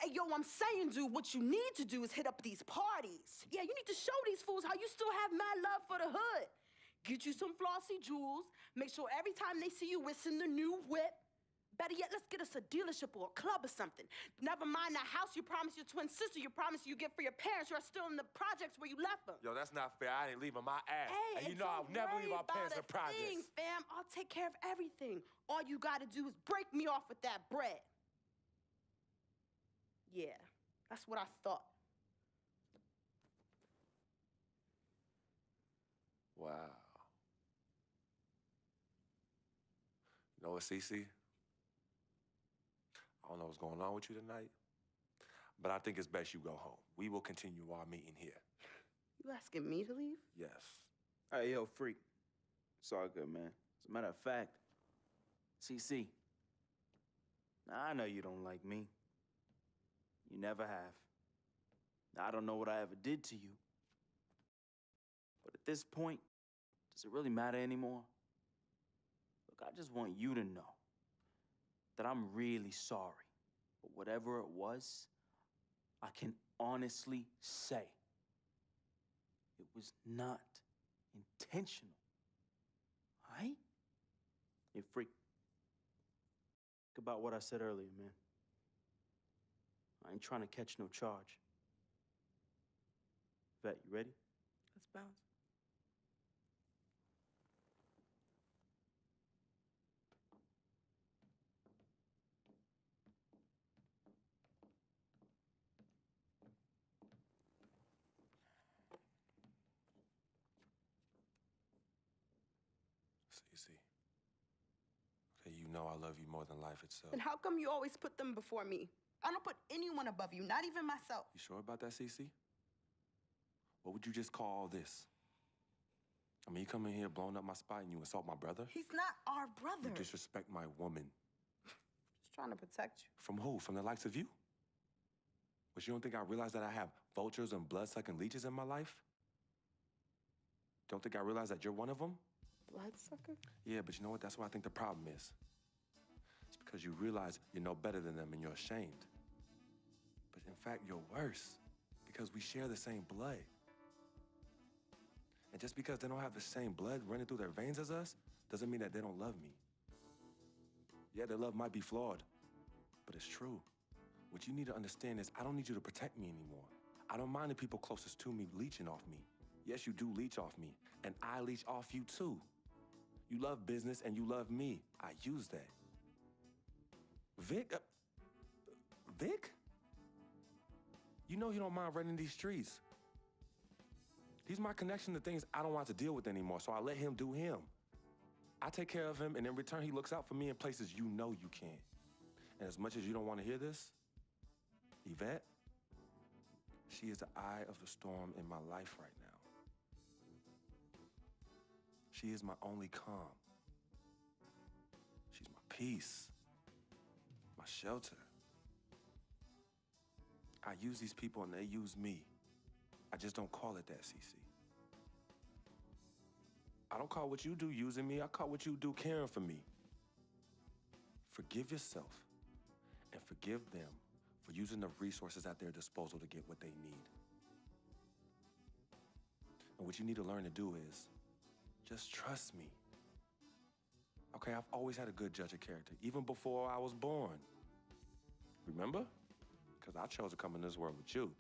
Hey, yo, I'm saying, dude, what you need to do is hit up these parties. Yeah, you need to show these fools how you still have mad love for the hood. Get you some flossy jewels. Make sure every time they see you whistling the new whip. Better yet, let's get us a dealership or a club or something. Never mind that house you promised your twin sister, you promised you get for your parents who are still in the projects where you left them. Yo, that's not fair. I ain't leaving my ass. Hey, and you know I'll don't never worry leave our parents in about a thing, projects. fam. I'll take care of everything. All you gotta do is break me off with that bread. Yeah, that's what I thought. Wow. You know what, Cece? I don't know what's going on with you tonight, but I think it's best you go home. We will continue our meeting here. You asking me to leave? Yes. Hey, yo, Freak. It's all good, man. As a matter of fact, CC, I know you don't like me. You never have. I don't know what I ever did to you. But at this point, does it really matter anymore? Look, I just want you to know that I'm really sorry. But whatever it was, I can honestly say it was not intentional. All right? Hey, Freak. Think about what I said earlier, man. I ain't trying to catch no charge. Vet, you ready? Let's bounce. Cece. Okay, you know I love you more than life itself. Then how come you always put them before me? I don't put anyone above you, not even myself. You sure about that, Cece? What would you just call all this? I mean, you come in here blowing up my spot and you insult my brother? He's not our brother. You disrespect my woman. Just trying to protect you. From who? From the likes of you? But you don't think I realize that I have vultures and blood-sucking leeches in my life? Don't think I realize that you're one of them? bloodsucker? Yeah, but you know what? That's what I think the problem is. It's because you realize you're no better than them and you're ashamed. But in fact, you're worse because we share the same blood. And just because they don't have the same blood running through their veins as us, doesn't mean that they don't love me. Yeah, their love might be flawed, but it's true. What you need to understand is I don't need you to protect me anymore. I don't mind the people closest to me leeching off me. Yes, you do leech off me, and I leech off you too. You love business and you love me. I use that. Vic? Vic? You know he don't mind running these streets. He's my connection to things I don't want to deal with anymore, so I let him do him. I take care of him, and in return, he looks out for me in places you know you can't. And as much as you don't want to hear this, Yvette, she is the eye of the storm in my life right now. She is my only calm. She's my peace, my shelter. I use these people and they use me. I just don't call it that, Cece. I don't call what you do using me. I call what you do caring for me. Forgive yourself and forgive them for using the resources at their disposal to get what they need. And what you need to learn to do is just trust me. Okay, I've always had a good judge of character, even before I was born. Remember? Because I chose to come in this world with you.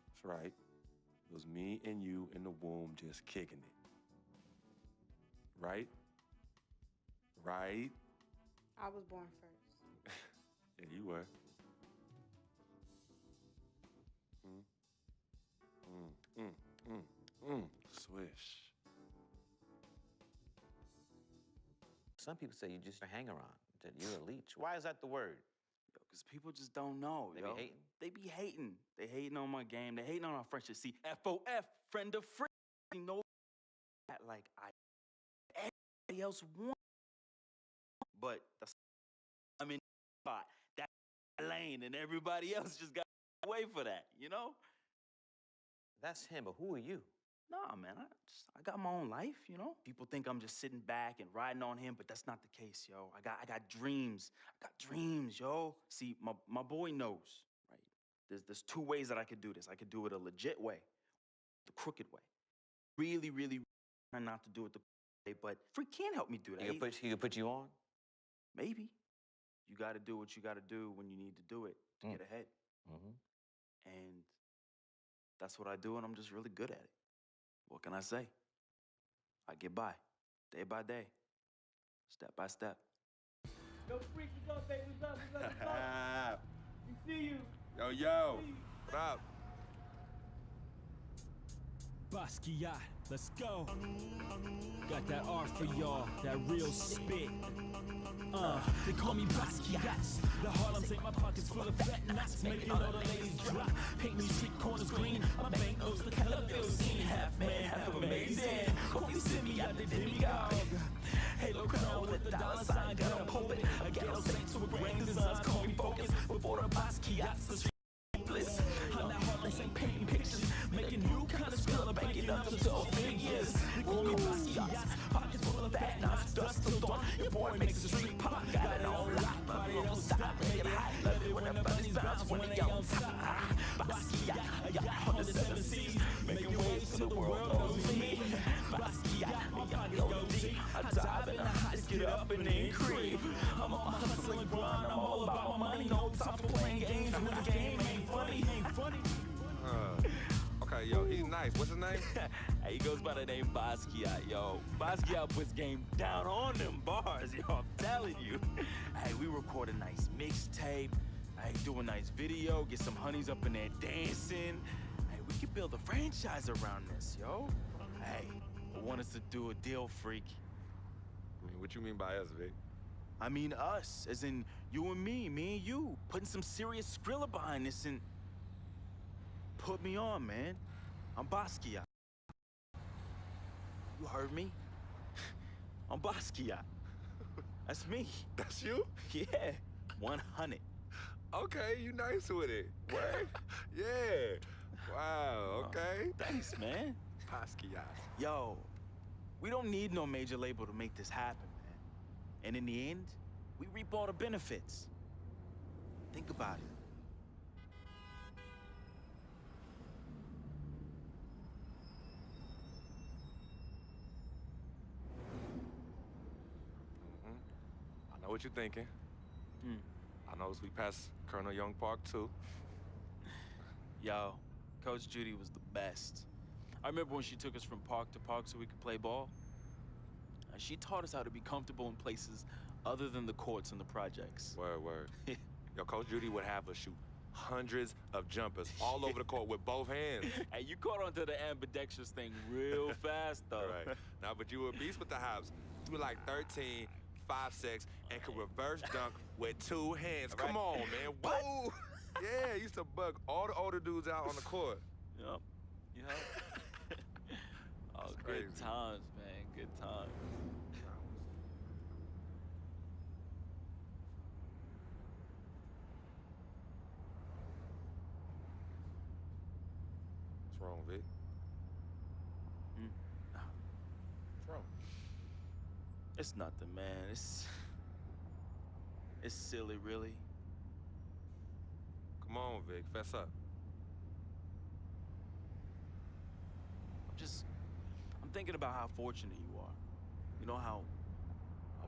That's right. It was me and you in the womb just kicking it. Right? Right? I was born first. Yeah, you were. Swish. Some people say you just a hanger-on, that you're a leech. Why is that the word? Because people just don't know, They yo. be hating? They be hating. They hating on my game. They hating on our friendship. See, FOF, friend of friend. You know that like everybody else wants. But that's I'm in spot. That lane and everybody else just got away for that, you know? That's him, but who are you? Nah, man, I got my own life, you know? People think I'm just sitting back and riding on him, but that's not the case, yo. I got dreams. I got dreams, yo. See, my boy knows, right? There's two ways that I could do this. I could do it a legit way, the crooked way. Really, really try not to do it the way, but Freak can't help me do that. He could put you on? Maybe. You gotta do what you gotta do when you need to do it to get ahead. And that's what I do, and I'm just really good at it. What can I say? I get by, day by day, step by step. Yo, Freak, what's up, baby? What's up? What's up? We see you. Yo. What up? Basquiat, let's go. Got that art for y'all, that real spit. They call me Basquiat. The Harlem's in my pockets full of fat knots, making all the ladies drop. Paint me street corners green, my bank notes the color bill scene. Half man, half amazing. Call me Simi out the demigod. Halo crown with the dollar sign, got a pulpit. A ghetto saint to a grand designs, call me focus. Before the Basquiat's the bliss. I'm that Harlem ain't painting pictures, making new kind of skill, banking up to 12 figures. Call me Basquiat, pockets full of fat knots, dust till dawn. Your boy makes the street pop, got it on lock. Body don't stop, make it hot. Love it when the bunnies bounce when they on top. Basquiat, I got 107 C's, making waves to the world knows me. Basquiat, my pocket go deep. I dive in the highs, get up and then creep. I'm on my hustle and grind, I'm all about my money. No time for playing games when the game ain't funny. Okay, yo, he's nice. What's his name? He goes by the name Basquiat, yo. Basquiat puts game down on them bars, yo. I'm telling you. Hey, we record a nice mixtape. Hey, do a nice video. Get some honeys up in there dancing. Hey, we can build a franchise around this, yo. Hey, I want us to do a deal, Freak. I mean, what you mean by us, Vic? I mean us, as in you and me and you. Putting some serious Skrilla behind this and put me on, man. I'm Basquiat. You heard me? I'm Basquiat. That's me. That's you? Yeah, 100. Okay, you nice with it. What? Yeah. Wow, okay. Thanks, man. Basquiat. Yo, We don't need no major label to make this happen, man. And in the end, we reap all the benefits. Think about it. I know what you're thinking. I noticed we passed Colonel Young Park, too. Yo, Coach Judy was the best. I remember when she took us from park to park so we could play ball. She taught us how to be comfortable in places other than the courts and the projects. Word. Yo, Coach Judy would have us shoot hundreds of jumpers all over the court with both hands. Hey, you caught on to the ambidextrous thing real fast, though. Right. Now, but you were a beast with the hops. You were like 13, 5'6", and could reverse dunk with 2 hands. Come on, man. Whoa! Yeah, used to bug all the older dudes out on the court. Yep. Oh, good times, man. Good times. What's wrong, Vic? What's wrong? It's nothing, man. It's silly, really. Come on, Vic. Fess up. I'm thinking about how fortunate you are. You know, how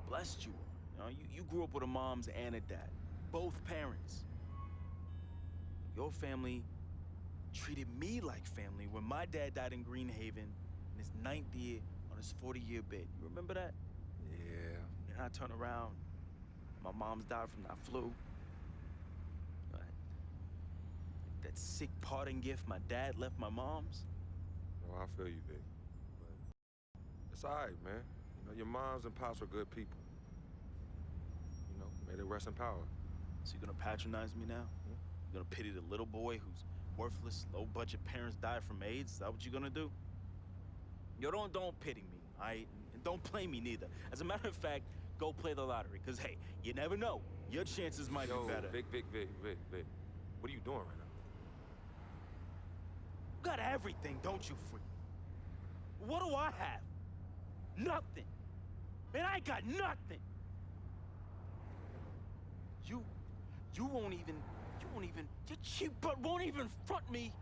blessed you are. You know, you grew up with a mom's and a dad, both parents. Your family treated me like family when my dad died in Greenhaven in his 9th year on his 40-year bid. You remember that? Yeah. And I turn around, my mom's died from that flu. That sick parting gift my dad left my mom's. Oh, I feel you, Vic. But it's all right, man. You know, your moms and pops were good people. You know, may they rest in power. So you're gonna patronize me now? You're gonna pity the little boy whose worthless, low-budget parents died from AIDS? Is that what you're gonna do? Yo, don't pity me, all right? And don't play me neither. As a matter of fact, go play the lottery, because, hey, you never know. Your chances might be better. Vic. What are you doing right now? You got everything, don't you, freak? What do I have? Nothing. Man, I got nothing. You won't even, your cheap butt won't even front me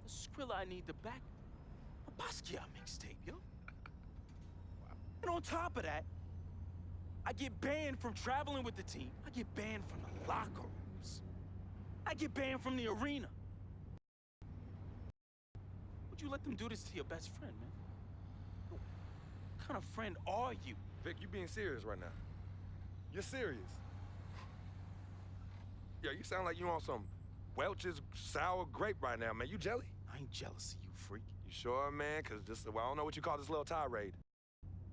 the Skrilla I need to back a Basquiat mixtape, yo. And on top of that, I get banned from traveling with the team. I get banned from the locker rooms. I get banned from the arena. Would you let them do this to your best friend, man? What kind of friend are you? Vic, you being serious right now. You're serious. Yo, you sound like you on some Welch's sour grape right now, man. You jelly? I ain't jealous of you, freak. You sure, man? Because well, I don't know what you call this little tirade.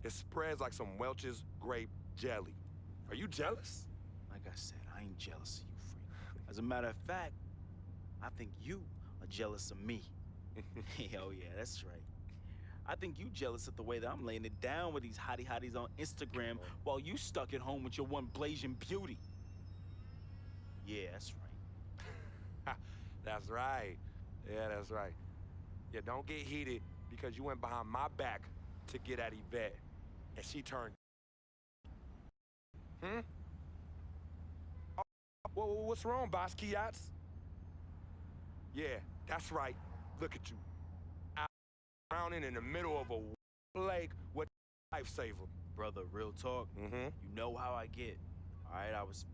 It spreads like some Welch's grape jelly. Are you jealous? Like I said, I ain't jealous of you, freak. As a matter of fact, I think you are jealous of me. Oh, yeah, that's right. I think you jealous of the way that I'm laying it down with these hotties on Instagram while you stuck at home with your one blazing beauty. Yeah, that's right. That's right. Yeah, that's right. Yeah, don't get heated because you went behind my back to get at Yvette, and she turned. Oh, what's wrong, Basquiat? Yeah, that's right. Look at you. Out drowning in the middle of a lake with a lifesaver. Brother, real talk. You know how I get. All right, I was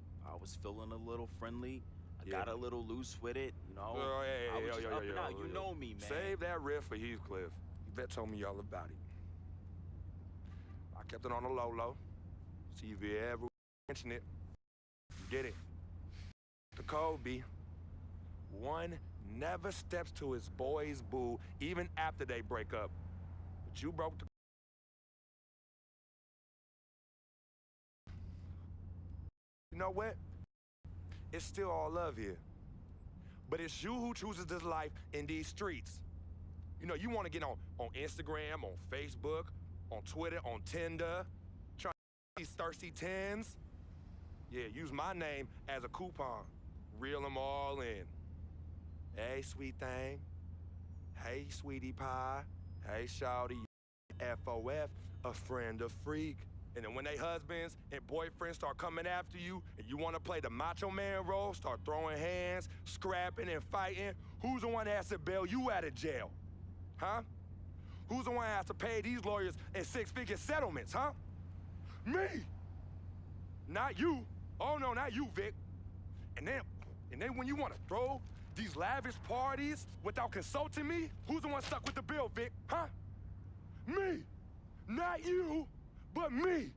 feeling a little friendly. I got a little loose with it, you know. I was just up and out. You know me, man. Save that riff for Heathcliff. Yvette told me all about it. I kept it on the low. See if you ever mention it. You get it. The code be, one never steps to his boy's boo even after they break up. But you broke the You know what? It's still all love here. But it's you who chooses this life in these streets. You know, you want to get on Instagram, on Facebook, on Twitter, on Tinder, trying to these thirsty tens. Yeah, use my name as a coupon. Reel them all in. Hey, sweet thing. Hey, sweetie pie. Hey, shawty. FOF, a friend of freak. And then when they husbands and boyfriends start coming after you and you want to play the macho man role, start throwing hands, scrapping and fighting, who's the one that has to bail you out of jail? Huh? Who's the one that has to pay these lawyers in six-figure settlements, huh? Me! Not you. Oh no, not you, Vic. And then when you want to throw these lavish parties without consulting me, who's the one stuck with the bill, Vic? Huh? Me! Not you, but me!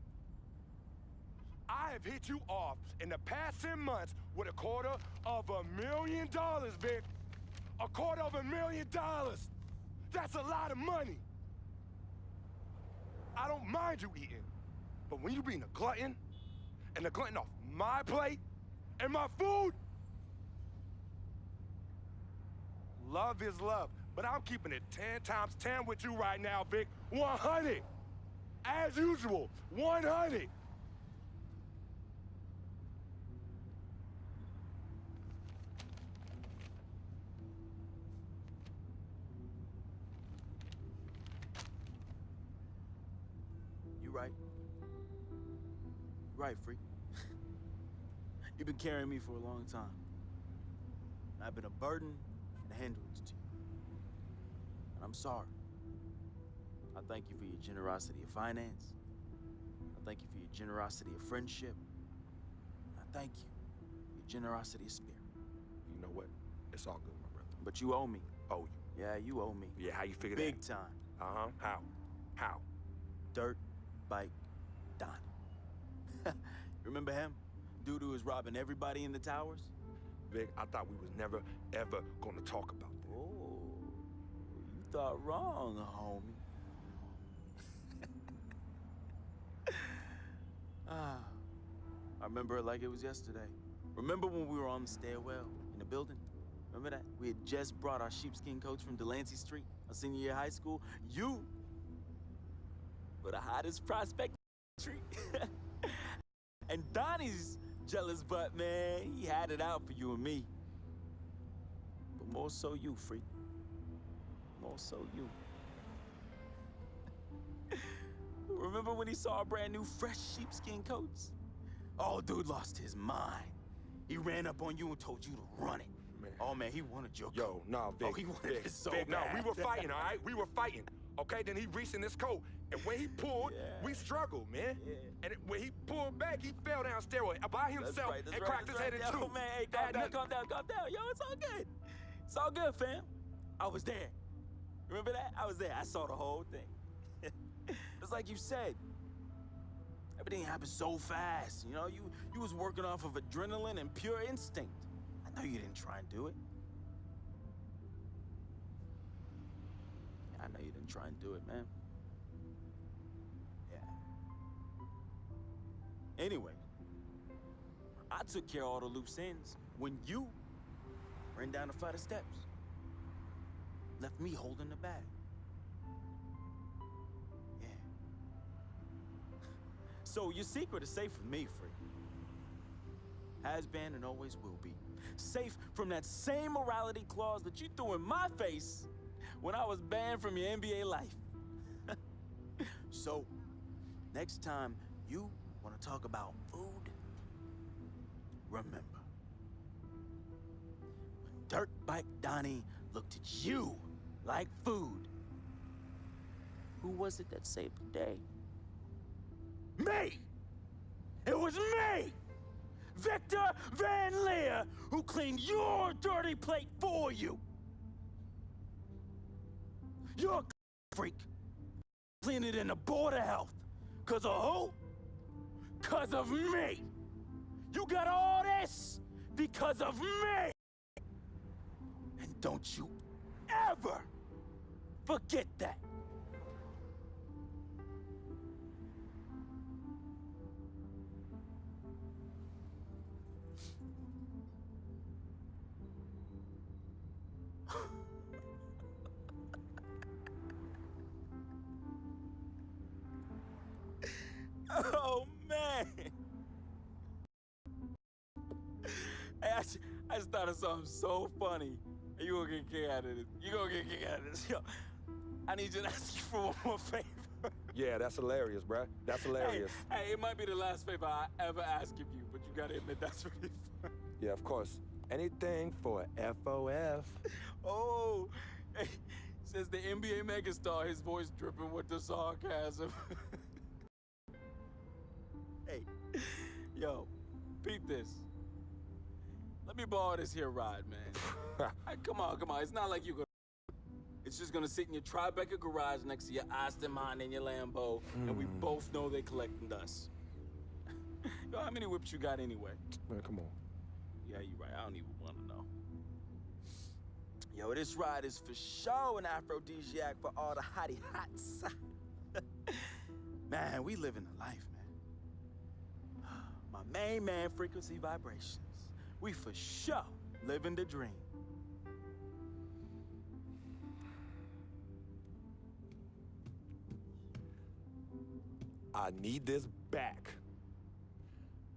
I have hit you off in the past 10 months with $250,000, Vic. $250,000! That's a lot of money. I don't mind you eating, but when you being a glutton, and a glutton off my plate and my food, love is love, but I'm keeping it 10 times 10 with you right now, Vic. 100. As usual, 100. You right. You right, freak. You've been carrying me for a long time. And I've been a burden and a hindrance to you. And I'm sorry. I thank you for your generosity of finance. I thank you for your generosity of friendship. I thank you for your generosity of spirit. You know what? It's all good, my brother. But you owe me. Owe you? Yeah, you owe me. Yeah, how you figure Big that? time. Uh-huh. How? How? Dirt Bike Donnie. Remember him? Dude who was robbing everybody in the towers? Vic, I thought we was never, ever gonna talk about that. Oh, you thought wrong, homie. I remember it like it was yesterday. Remember when we were on the stairwell in the building? Remember that? We had just brought our sheepskin coats from Delancey Street, our senior year of high school. You were the hottest prospect in the street. And Donnie's jealous butt, man, he had it out for you and me. But more so you, freak. More so you. Remember when he saw our brand new fresh sheepskin coats? Oh, dude lost his mind. He ran up on you and told you to run it. Man. Oh, man, he wanted your coat. Yo, nah, Vic. Oh, he wanted it so Vic, bad. no, we were fighting, all right? We were fighting. Okay, then he reached in this coat, and when he pulled, we struggled, man. Yeah. And when he pulled back, he fell down stairway by himself and cracked his head in two. Yo, man, hey, calm down. Yo, it's all good. It's all good, fam. I was there. Remember that? I was there. I saw the whole thing. It's like you said. Everything happened so fast. You know, you was working off of adrenaline and pure instinct. I know you didn't try and do it. I know you didn't try and do it, man. Yeah. Anyway, I took care of all the loose ends when you ran down a flight of steps. Left me holding the bag. Yeah. So your secret is safe with me, Free. Has been and always will be. Safe from that same morality clause that you threw in my face when I was banned from your NBA life. So, next time you want to talk about food, remember, when Dirt Bike Donnie looked at you like food, who was it that saved the day? Me! It was me! Victor Van Leer, who cleaned your dirty plate for you! You're a freak. Clean it in the Board of Health. Cause of who? Cause of me. You got all this because of me. And don't you ever forget that. Oh, man. Hey, I just thought of something so funny. You gonna get a kick out of this. You gonna get a kick out of this. Yo, I need you to ask you for one more favor. Yeah, that's hilarious, bruh. That's hilarious. Hey, it might be the last favor I ever ask of you, but you gotta admit that's really fun. Yeah, of course. Anything for FOF. Oh, hey, says the NBA megastar, his voice dripping with the sarcasm. Hey, yo, peep this. Let me borrow this here ride, man. Hey, come on. It's not like you gonna. It's just gonna sit in your Tribeca garage next to your Aston Martin and your Lambo, and we both know they collecting dust. Yo, how many whips you got anyway? Man, come on. Yeah, you're right. I don't even want to know. Yo, this ride is for sure an aphrodisiac for all the hottie hots. Man, we living the life, man. My main man, Frequency Vibrations. We for sure living the dream. I need this back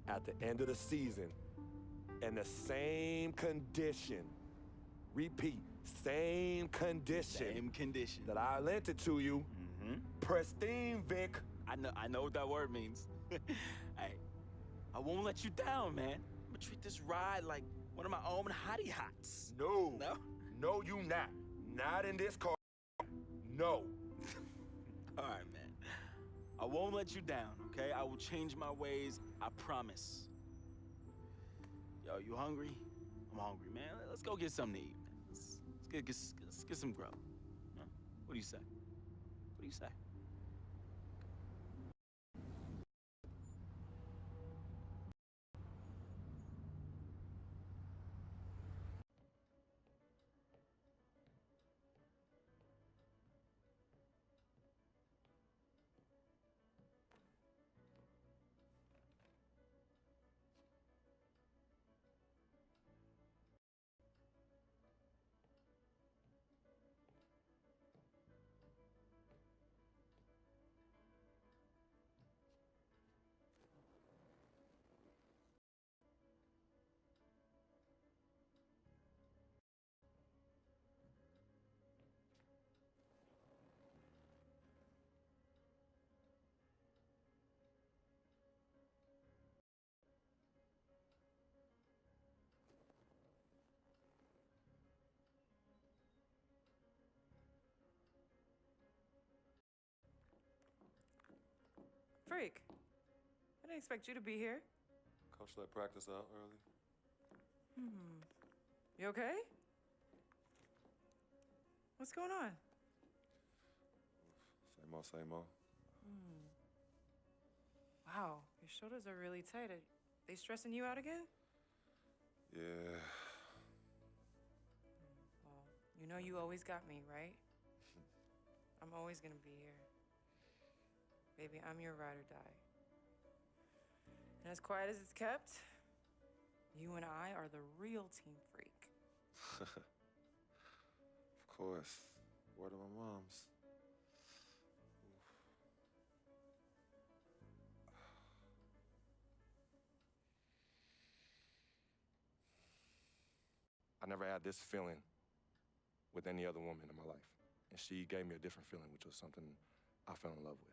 at the end of the season in the same condition. Repeat, same condition. Same condition. That I lent it to you. Pristine, Vic. I know what that word means. Hey, I won't let you down, man. I'm gonna treat this ride like one of my own hottie hots. No. No? No, you not. Not in this car. No. All right, man. I won't let you down, okay? I will change my ways, I promise. Yo, you hungry? I'm hungry, man. Let's go get something to eat, man. Let's get some grub. Huh? What do you say? What do you say? Freak, I didn't expect you to be here. Coach let practice out early. You okay? What's going on? Same old. Wow, your shoulders are really tight. Are they stressing you out again? Yeah. Well, you know you always got me, right? I'm always gonna be here. Baby, I'm your ride or die. And as quiet as it's kept, you and I are the real Team Freak. Of course. Word of my mom's. I never had this feeling with any other woman in my life. And she gave me a different feeling, which was something I fell in love with.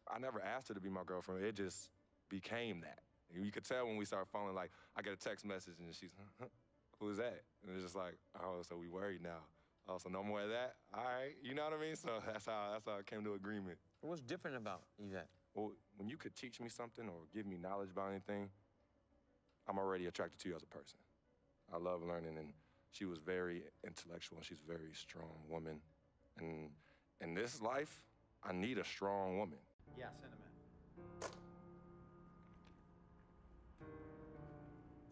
I never asked her to be my girlfriend. It just became that. You could tell when we started falling, like, I get a text message and she's, who's that? And it's just like, oh, so we worried now. Oh, so no more of that? All right, you know what I mean? So that's how I came to agreement. What's different about Yvette? Well, when you could teach me something or give me knowledge about anything, I'm already attracted to you as a person. I love learning, and she was very intellectual, and she's a very strong woman. And in this life, I need a strong woman. Yeah, send him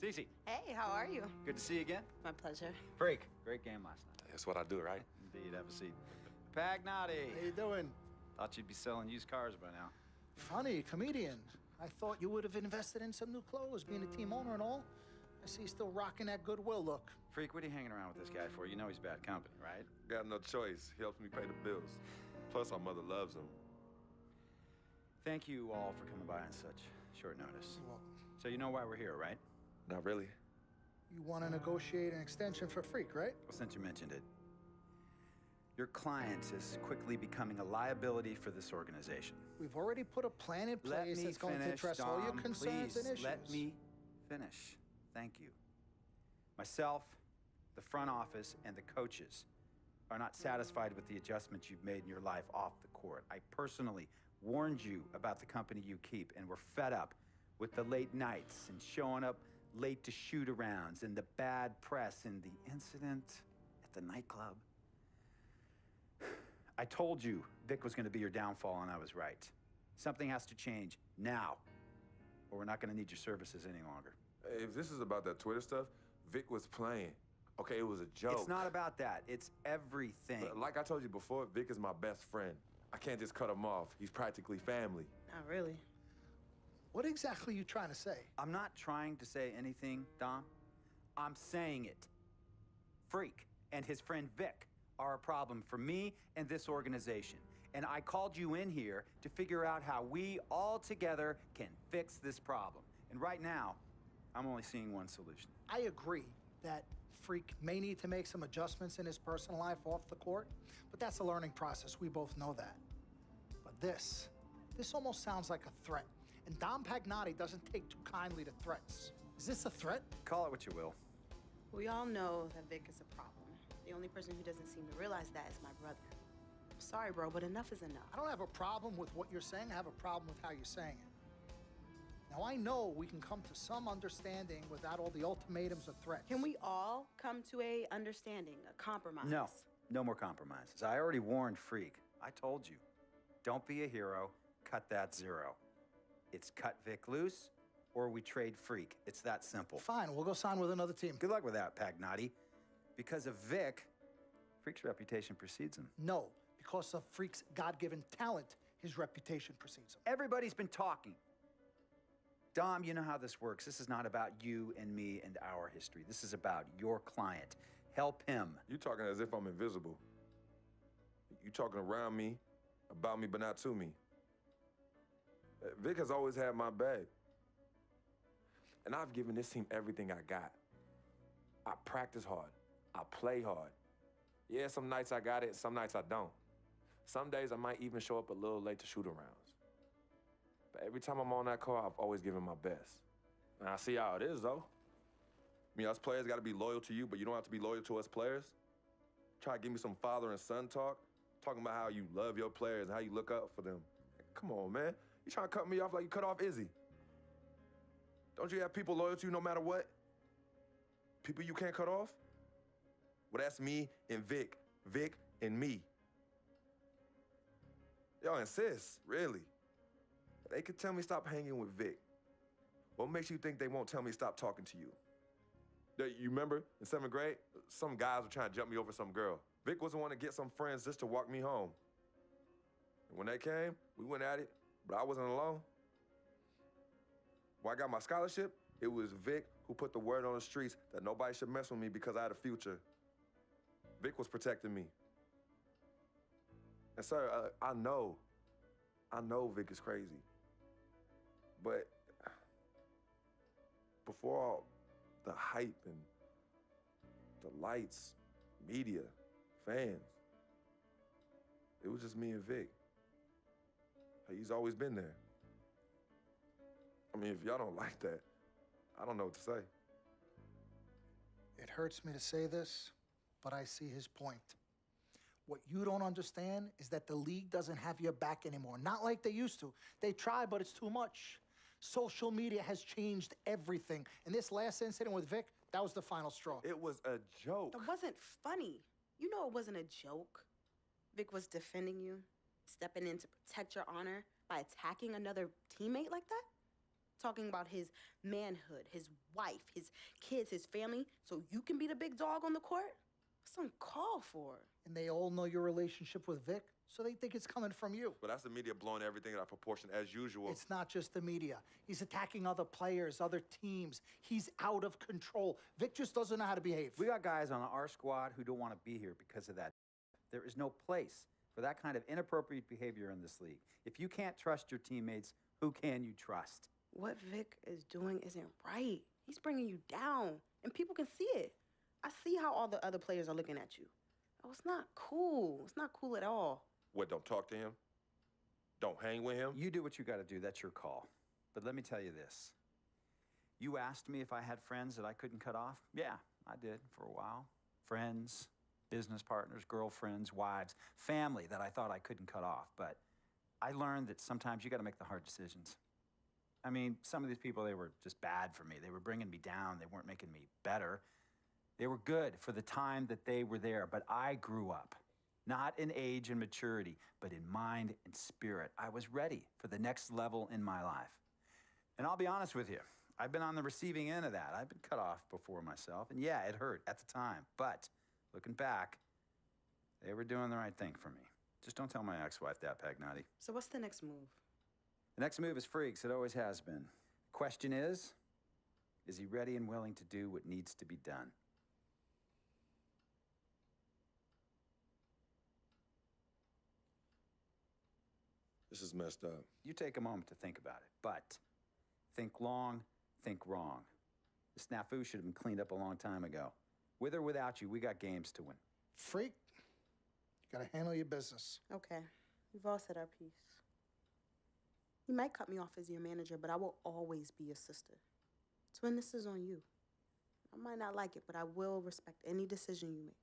in. Cece. Hey, how are you? Good to see you again. My pleasure. Freak. Great game last night. That's what I do, right? Indeed, have a seat. Pagnotti. How you doing? Thought you'd be selling used cars by now. Funny, comedian. I thought you would have invested in some new clothes, being a team owner and all. I see you still rocking that Goodwill look. Freak, what are you hanging around with this guy for? You know he's bad company, right? Got no choice. He helps me pay the bills. Plus, our mother loves him. Thank you all for coming by on such short notice. You're welcome. So you know why we're here, right? Not really. You want to negotiate an extension for Freak, right? Well, since you mentioned it. Your client is quickly becoming a liability for this organization. We've already put a plan in place that's going to address all your concerns and issues. Let me finish. Thank you. Myself, the front office, and the coaches are not satisfied with the adjustments you've made in your life off the court. I personally warned you about the company you keep, and we're fed up with the late nights and showing up late to shoot-arounds and the bad press and the incident at the nightclub. I told you Vic was going to be your downfall, and I was right. Something has to change now, or we're not going to need your services any longer. If this is about that Twitter stuff, Vic was playing. Okay, it was a joke. It's not about that. It's everything. But like I told you before, Vic is my best friend. I can't just cut him off. He's practically family. Not really. What exactly are you trying to say? I'm not trying to say anything, Dom. I'm saying it. Freak and his friend Vic are a problem for me and this organization. And I called you in here to figure out how we all together can fix this problem. And right now, I'm only seeing one solution. I agree that Freak may need to make some adjustments in his personal life off the court, but that's a learning process. We both know that. But this almost sounds like a threat. And Dom Pagnotti doesn't take too kindly to threats. Is this a threat? Call it what you will. We all know that Vic is a problem. The only person who doesn't seem to realize that is my brother. I'm sorry, bro, but enough is enough. I don't have a problem with what you're saying. I have a problem with how you're saying it. Now, I know we can come to some understanding without all the ultimatums or threats. Can we all come to a understanding, a compromise? No, no more compromises. I already warned Freak. I told you. Don't be a hero. Cut that zero. It's cut Vic loose, or we trade Freak. It's that simple. Fine, we'll go sign with another team. Good luck with that, Pagnotti. Because of Vic, Freak's reputation precedes him. No, because of Freak's God-given talent, his reputation precedes him. Everybody's been talking. Dom, you know how this works. This is not about you and me and our history. This is about your client. Help him. You talking as if I'm invisible. You talking around me, about me, but not to me. Vic has always had my back. And I've given this team everything I got. I practice hard. I play hard. Yeah, some nights I got it, some nights I don't. Some days I might even show up a little late to shoot-arounds. But every time I'm on that court, I've always given my best. And I see how it is, though. I mean, us players got to be loyal to you, but you don't have to be loyal to us players. Try to give me some father and son talk, talking about how you love your players and how you look up for them. Come on, man. You trying to cut me off like you cut off Izzy. Don't you have people loyal to you no matter what? People you can't cut off? Well, that's me and Vic. Vic and me. Y'all insist, really. They could tell me stop hanging with Vic. What makes you think they won't tell me stop talking to you? You remember in 7th grade, some guys were trying to jump me over some girl. Vic was the one to get some friends just to walk me home. And when they came, we went at it, but I wasn't alone. When I got my scholarship, it was Vic who put the word on the streets that nobody should mess with me because I had a future. Vic was protecting me. And sir, I know Vic is crazy. But before all the hype and the lights, media, fans, it was just me and Vic. He's always been there. I mean, if y'all don't like that, I don't know what to say. It hurts me to say this, but I see his point. What you don't understand is that the league doesn't have your back anymore. Not like they used to. They try, but it's too much. Social media has changed everything. And this last incident with Vic, that was the final straw. It was a joke. That wasn't funny. You know it wasn't a joke. Vic was defending you, stepping in to protect your honor by attacking another teammate like that? Talking about his manhood, his wife, his kids, his family, so you can be the big dog on the court? That's uncalled for. And they all know your relationship with Vic, so they think it's coming from you. But that's the media blowing everything out of proportion as usual. It's not just the media. He's attacking other players, other teams. He's out of control. Vic just doesn't know how to behave. We got guys on our squad who don't want to be here because of that. There is no place for that kind of inappropriate behavior in this league. If you can't trust your teammates, who can you trust? What Vic is doing isn't right. He's bringing you down, and people can see it. I see how all the other players are looking at you. Oh, it's not cool. It's not cool at all. What, don't talk to him? Don't hang with him? You do what you gotta do, that's your call. But let me tell you this. You asked me if I had friends that I couldn't cut off? Yeah, I did for a while. Friends, business partners, girlfriends, wives, family that I thought I couldn't cut off. But I learned that sometimes you gotta make the hard decisions. I mean, some of these people, they were just bad for me. They were bringing me down. They weren't making me better. They were good for the time that they were there, but I grew up. Not in age and maturity, but in mind and spirit. I was ready for the next level in my life. And I'll be honest with you, I've been on the receiving end of that. I've been cut off before myself, and yeah, it hurt at the time. But looking back, they were doing the right thing for me. Just don't tell my ex-wife that, Pagnotti. So what's the next move? The next move is Freaks. It always has been. Question is he ready and willing to do what needs to be done? This is messed up. You take a moment to think about it, but think long, think wrong. The snafu should have been cleaned up a long time ago. With or without you, we got games to win. Freak, you gotta handle your business. Okay, we've all said our piece. You might cut me off as your manager, but I will always be your sister. Twin, this is on you. I might not like it, but I will respect any decision you make.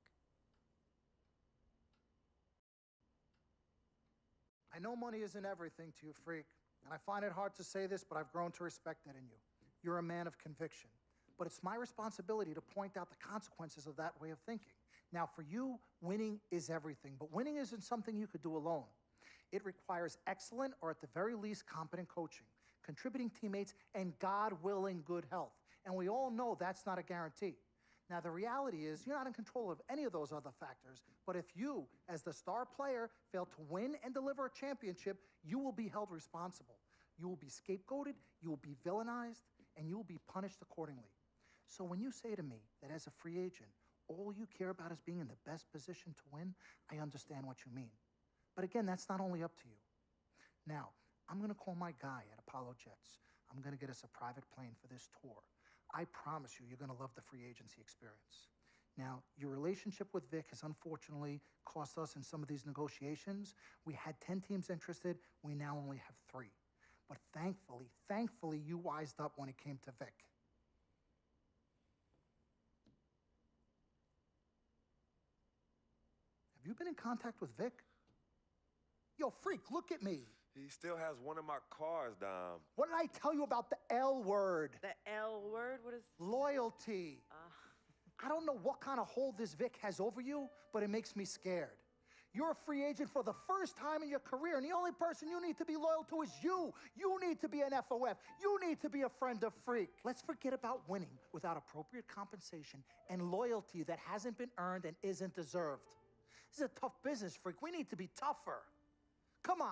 I know money isn't everything to you, Freak, and I find it hard to say this, but I've grown to respect that in you. You're a man of conviction, but it's my responsibility to point out the consequences of that way of thinking. Now, for you, winning is everything, but winning isn't something you could do alone. It requires excellent, or at the very least, competent coaching, contributing teammates, and God willing, good health. And we all know that's not a guarantee. Now, the reality is you're not in control of any of those other factors, but if you, as the star player, fail to win and deliver a championship, you will be held responsible. You will be scapegoated, you will be villainized, and you will be punished accordingly. So when you say to me that as a free agent, all you care about is being in the best position to win, I understand what you mean. But again, that's not only up to you. Now, I'm gonna call my guy at Apollo Jets. I'm gonna get us a private plane for this tour. I promise you, you're gonna love the free agency experience. Now, your relationship with Vic has unfortunately cost us in some of these negotiations. We had 10 teams interested, we now only have 3. But thankfully, you wised up when it came to Vic. Have you been in contact with Vic? Yo, Freak, look at me. He still has one of my cars, Dom. What did I tell you about the L word? The L word? What is... Loyalty. I don't know what kind of hold this Vic has over you, but it makes me scared. You're a free agent for the first time in your career, and the only person you need to be loyal to is you. You need to be an FOF. You need to be a friend of Freak. Let's forget about winning without appropriate compensation and loyalty that hasn't been earned and isn't deserved. This is a tough business, Freak. We need to be tougher. Come on.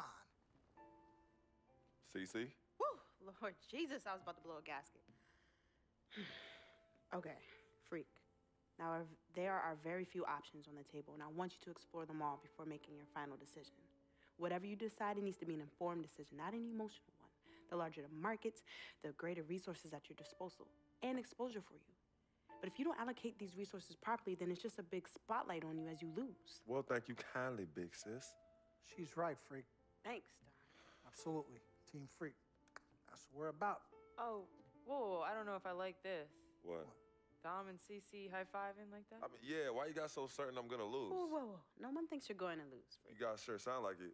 CC? Woo, Lord Jesus, I was about to blow a gasket. Okay, Freak. Now, there are very few options on the table, and I want you to explore them all before making your final decision. Whatever you decide, it needs to be an informed decision, not an emotional one. The larger the markets, the greater resources at your disposal, and exposure for you. But if you don't allocate these resources properly, then it's just a big spotlight on you as you lose. Well, thank you kindly, big sis. She's right, Freak. Thanks, Don. Absolutely. Team Freak. That's what we're about. Oh, whoa, I don't know if I like this. What? Dom and CC high-fiving like that? I mean, yeah, why you got so certain I'm gonna lose? Whoa. No one thinks you're going to lose, Freak. You guys sure sound like it.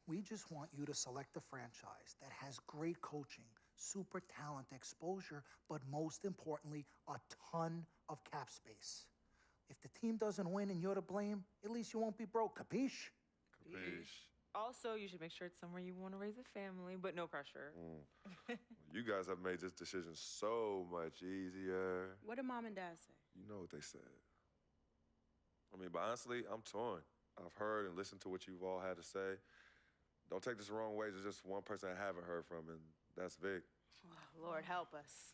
We just want you to select a franchise that has great coaching, super talent, exposure, but most importantly, a ton of cap space. If the team doesn't win and you're to blame, at least you won't be broke, capiche? Capiche. Also, you should make sure it's somewhere you want to raise a family, but no pressure. You guys have made this decision so much easier. What did Mom and Dad say? You know what they said. I mean, but honestly, I'm torn. I've heard and listened to what you've all had to say. Don't take this the wrong way. There's just one person I haven't heard from, and that's Vic. Oh, Lord, help us.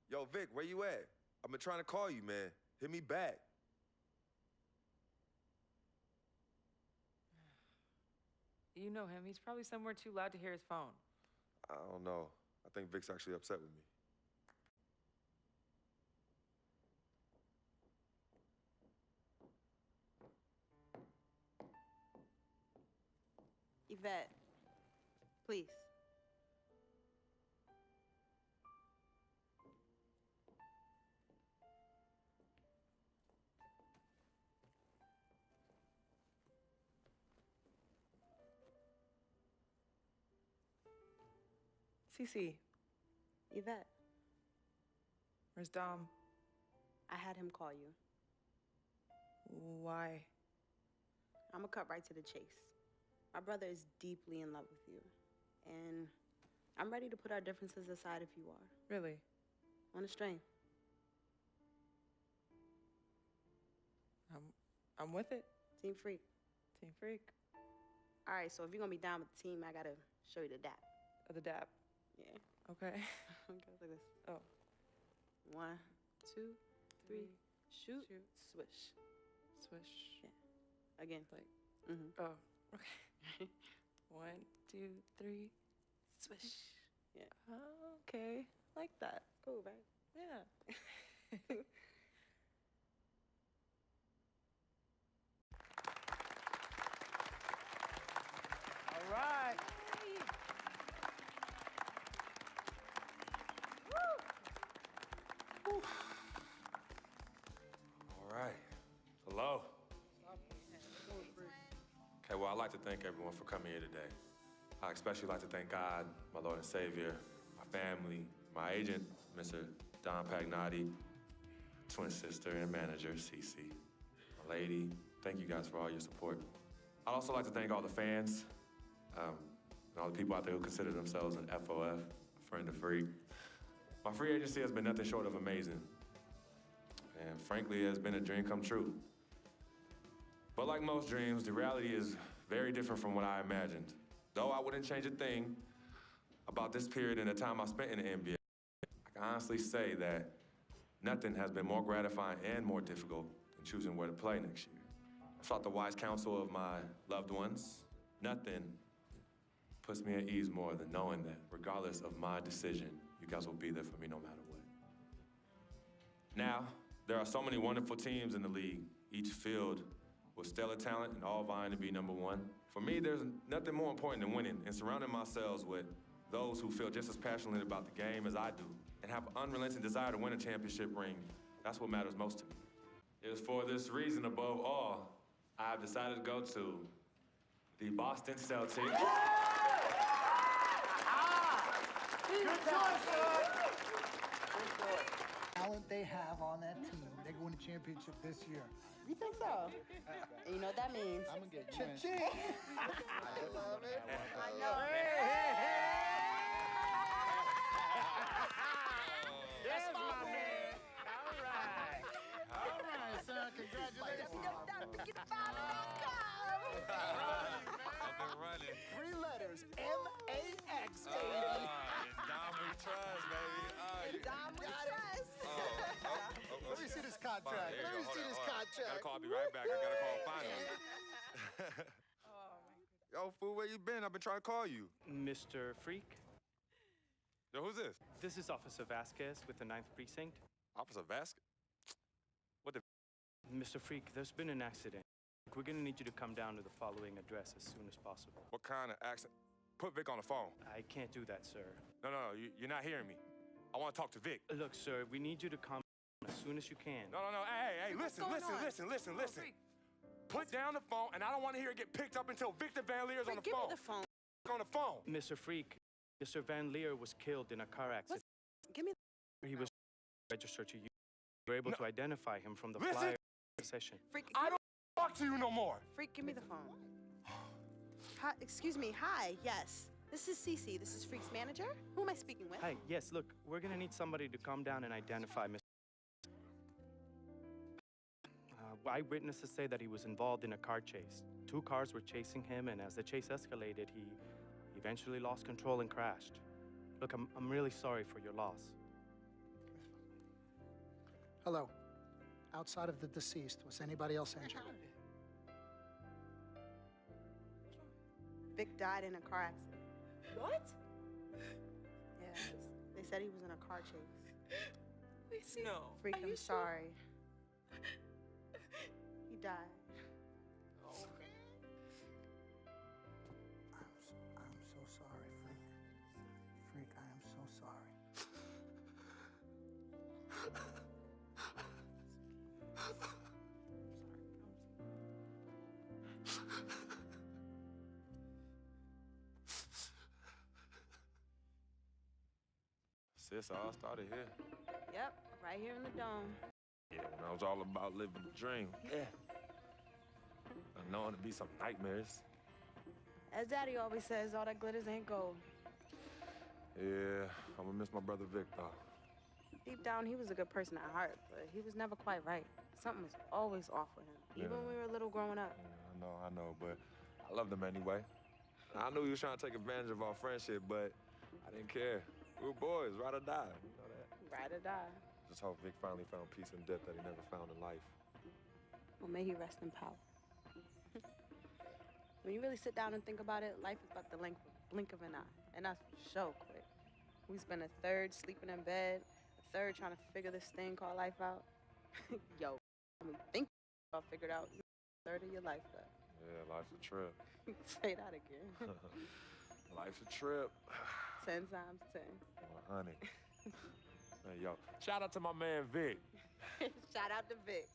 Yo, Vic, where you at? I've been trying to call you, man. Hit me back. You know him. He's probably somewhere too loud to hear his phone. I don't know. I think Vic's actually upset with me. Yvette, please. Cece, Yvette, where's Dom? I had him call you. Why? I'm gonna cut right to the chase. My brother is deeply in love with you. And I'm ready to put our differences aside if you are. Really? On a string. I'm with it. Team Freak. Team Freak. All right, so if you're gonna be down with the team, I gotta show you the dap. The dap. Yeah. Okay. Okay, like this. Oh. 1, 2, 3, shoot, swish. Swish. Yeah. Again. Like. Oh. Okay. 1, 2, 3, swish. Yeah. Oh, okay. Like that. Cool, right? Yeah. All right. All right. Hello. Okay, well, I'd like to thank everyone for coming here today. I especially like to thank God, my Lord and Savior, my family, my agent, Mr. Don Pagnotti, twin sister and manager, Cece, my lady. Thank you guys for all your support. I'd also like to thank all the fans, and all the people out there who consider themselves an FOF, a friend of Freak. My free agency has been nothing short of amazing. And frankly, it has been a dream come true. But like most dreams, the reality is very different from what I imagined. Though I wouldn't change a thing about this period and the time I spent in the NBA, I can honestly say that nothing has been more gratifying and more difficult than choosing where to play next year. I sought the wise counsel of my loved ones. Nothing puts me at ease more than knowing that regardless of my decision, you guys will be there for me no matter what. Now, there are so many wonderful teams in the league, each filled with stellar talent and all vying to be #1. For me, there's nothing more important than winning and surrounding myself with those who feel just as passionate about the game as I do and have an unrelenting desire to win a championship ring. That's what matters most to me. It is for this reason, above all, I've decided to go to the Boston Celtics. Good choice, sir. Talent they have on that team, they're going to championship this year. You think so? And you know what that means? I'm gonna get you. I love it. I know. That's my man. All right. All right, son. Congratulations. I've been running. 3 letters. MAX, baby. Dom we trust, baby. Dom we trust. Let me see this contract. Let me see this contract. Gotta call me right back. I gotta call finally. Yo, fool, where you been? I've been trying to call you. Mr. Freak? Yo, who's this? This is Officer Vasquez with the 9th Precinct. Officer Vasquez? What the? Mr. Freak, there's been an accident. We're gonna need you to come down to the following address as soon as possible. What kind of accident? Put Vic on the phone. I can't do that, sir. No, you're not hearing me. I want to talk to Vic. Look, sir, we need you to come as soon as you can. No. Hey, listen. Put down the phone, and I don't want to hear it get picked up until Victor Van Leer's on the phone. Give me the phone. On the phone. Mr. Freak, Mr. Van Leer was killed in a car accident. Give me the He was registered to you. We were able to identify him from the Listen. flyer session. Freak. I don't talk to you no more. Freak, give me the phone. Hi, excuse me. Hi. Yes. This is Cece. This is Freak's manager. Who am I speaking with? Hi, yes, look, we're gonna need somebody to come down and identify Mr. Eyewitnesses say that he was involved in a car chase. 2 cars were chasing him, and as the chase escalated, he eventually lost control and crashed. Look, I'm really sorry for your loss. Hello. Outside of the deceased, was anybody else injured? Vic died in a car accident. What? Yeah, they said he was in a car chase. No. Freak, Are I'm you sorry. He died. I'm so sorry, Freak. Freak, I am so sorry. Sis, all started here. Yep, right here in the dome. Yeah, when I was all about living the dream. Yeah. I know it'll be some nightmares. As Daddy always says, all that glitters ain't gold. Yeah, I'm gonna miss my brother Vic, though. Deep down, he was a good person at heart, but he was never quite right. Something was always off with him, even when we were little growing up. Yeah, I know, but I loved him anyway. I knew he was trying to take advantage of our friendship, but I didn't care. We were boys, ride or die. You know that. Ride or die. Just hope Vic finally found peace in death that he never found in life. Well, may he rest in power. When you really sit down and think about it, life is about the blink of an eye, and that's so quick. We spend a third sleeping in bed, a third trying to figure this thing called life out. Yo, when we think about figured out, you a third of your life left. Yeah, life's a trip. Say that again. Life's a trip. 10 times 10. Well, honey. Hey, yo, shout out to my man Vic. Shout out to Vic.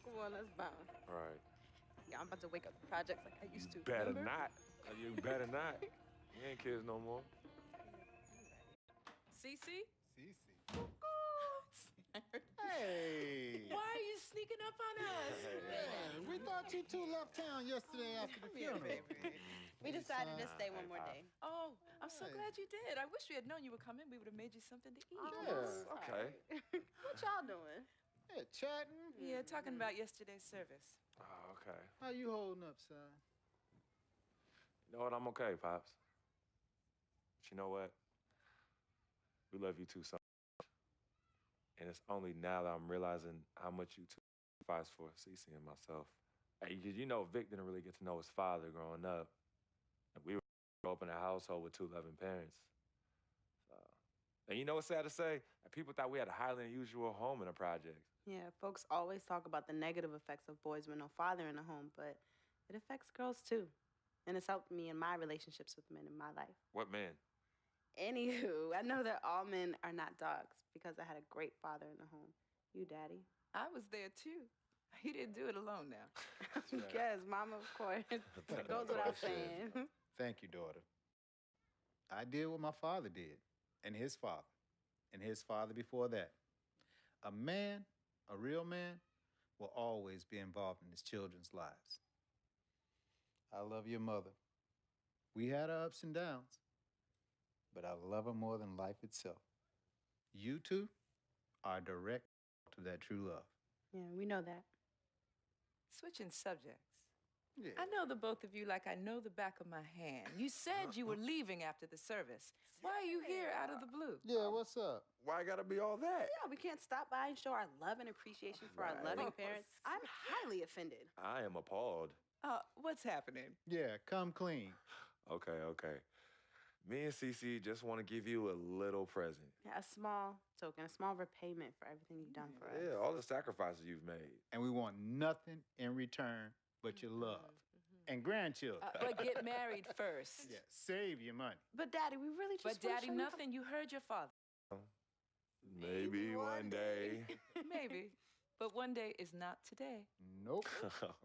Come on, let's bounce. All right. Yeah, I'm about to wake up the projects like I used to. Better remember? not. You better not. We ain't kids no more. Cece? Hey! Why are you sneaking up on us? Man, we thought you two left town yesterday after the funeral. We decided to stay one more day. Oh, I'm so glad you did. I wish we had known you would come in. We would have made you something to eat. Yeah. Okay. What y'all doing? Yeah, chatting. Yeah, talking about yesterday's service. Oh, okay. How you holding up, son? You know what? I'm okay, Pops. But you know what? We love you too so much. And it's only now that I'm realizing how much you two sacrificed for Cece and myself. Hey, you know, Vic didn't really get to know his father growing up. And we grew up in a household with two loving parents. And you know what's sad to say? People thought we had a highly unusual home in the projects. Yeah, folks always talk about the negative effects of boys with no father in the home, but it affects girls too. And it's helped me in my relationships with men in my life. What man? Anywho, I know that all men are not dogs because I had a great father in the home. You, Daddy. I was there too. He didn't do it alone now. Yes, Mama, of course. It goes without saying. Thank you, daughter. I did what my father did, and his father before that. A man, a real man, will always be involved in his children's lives. I love your mother. We had our ups and downs, but I love her more than life itself. You two are direct to that true love. Yeah, we know that. Switching subjects. Yeah. I know the both of you like I know the back of my hand. You said you were leaving after the service. Why are you here out of the blue? Yeah, what's up? Why gotta be all that? Yeah, we can't stop by and show our love and appreciation for our loving parents. I'm highly offended. I am appalled. What's happening? Yeah, come clean. Okay. Me and Cece just want to give you a little present. Yeah, a small token, a small repayment for everything you've done for us. Yeah, all the sacrifices you've made. And we want nothing in return but your love and grandchildren. But get married first. Yeah, save your money. But Daddy, we really just But Daddy, nothing. You heard your father. Maybe one day. Maybe. But one day is not today. Nope.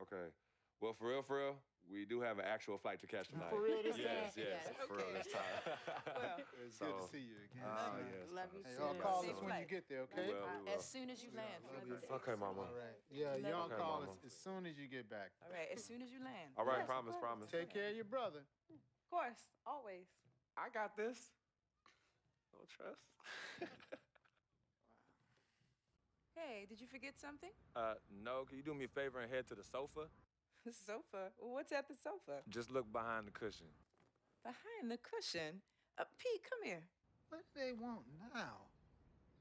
Okay. Well, for real, we do have an actual flight to catch tonight. For real this Yes. time? For real this time. Well, It's good to see you again. Yes. Love you Hey, too. y'all call Safe us when you flight. get there, okay? We will. as soon as you land. Okay, Mama. All right. Yeah, y'all Okay, call Mama. us as soon as you get back. All right, as soon as you land. All right, Yes, promise. Take care of your brother. Of course, always. I got this. No trust. Hey, did you forget something? No. Can you do me a favor and head to the sofa? The sofa? What's at the sofa? Just look behind the cushion. Behind the cushion? Pete, come here. What do they want now?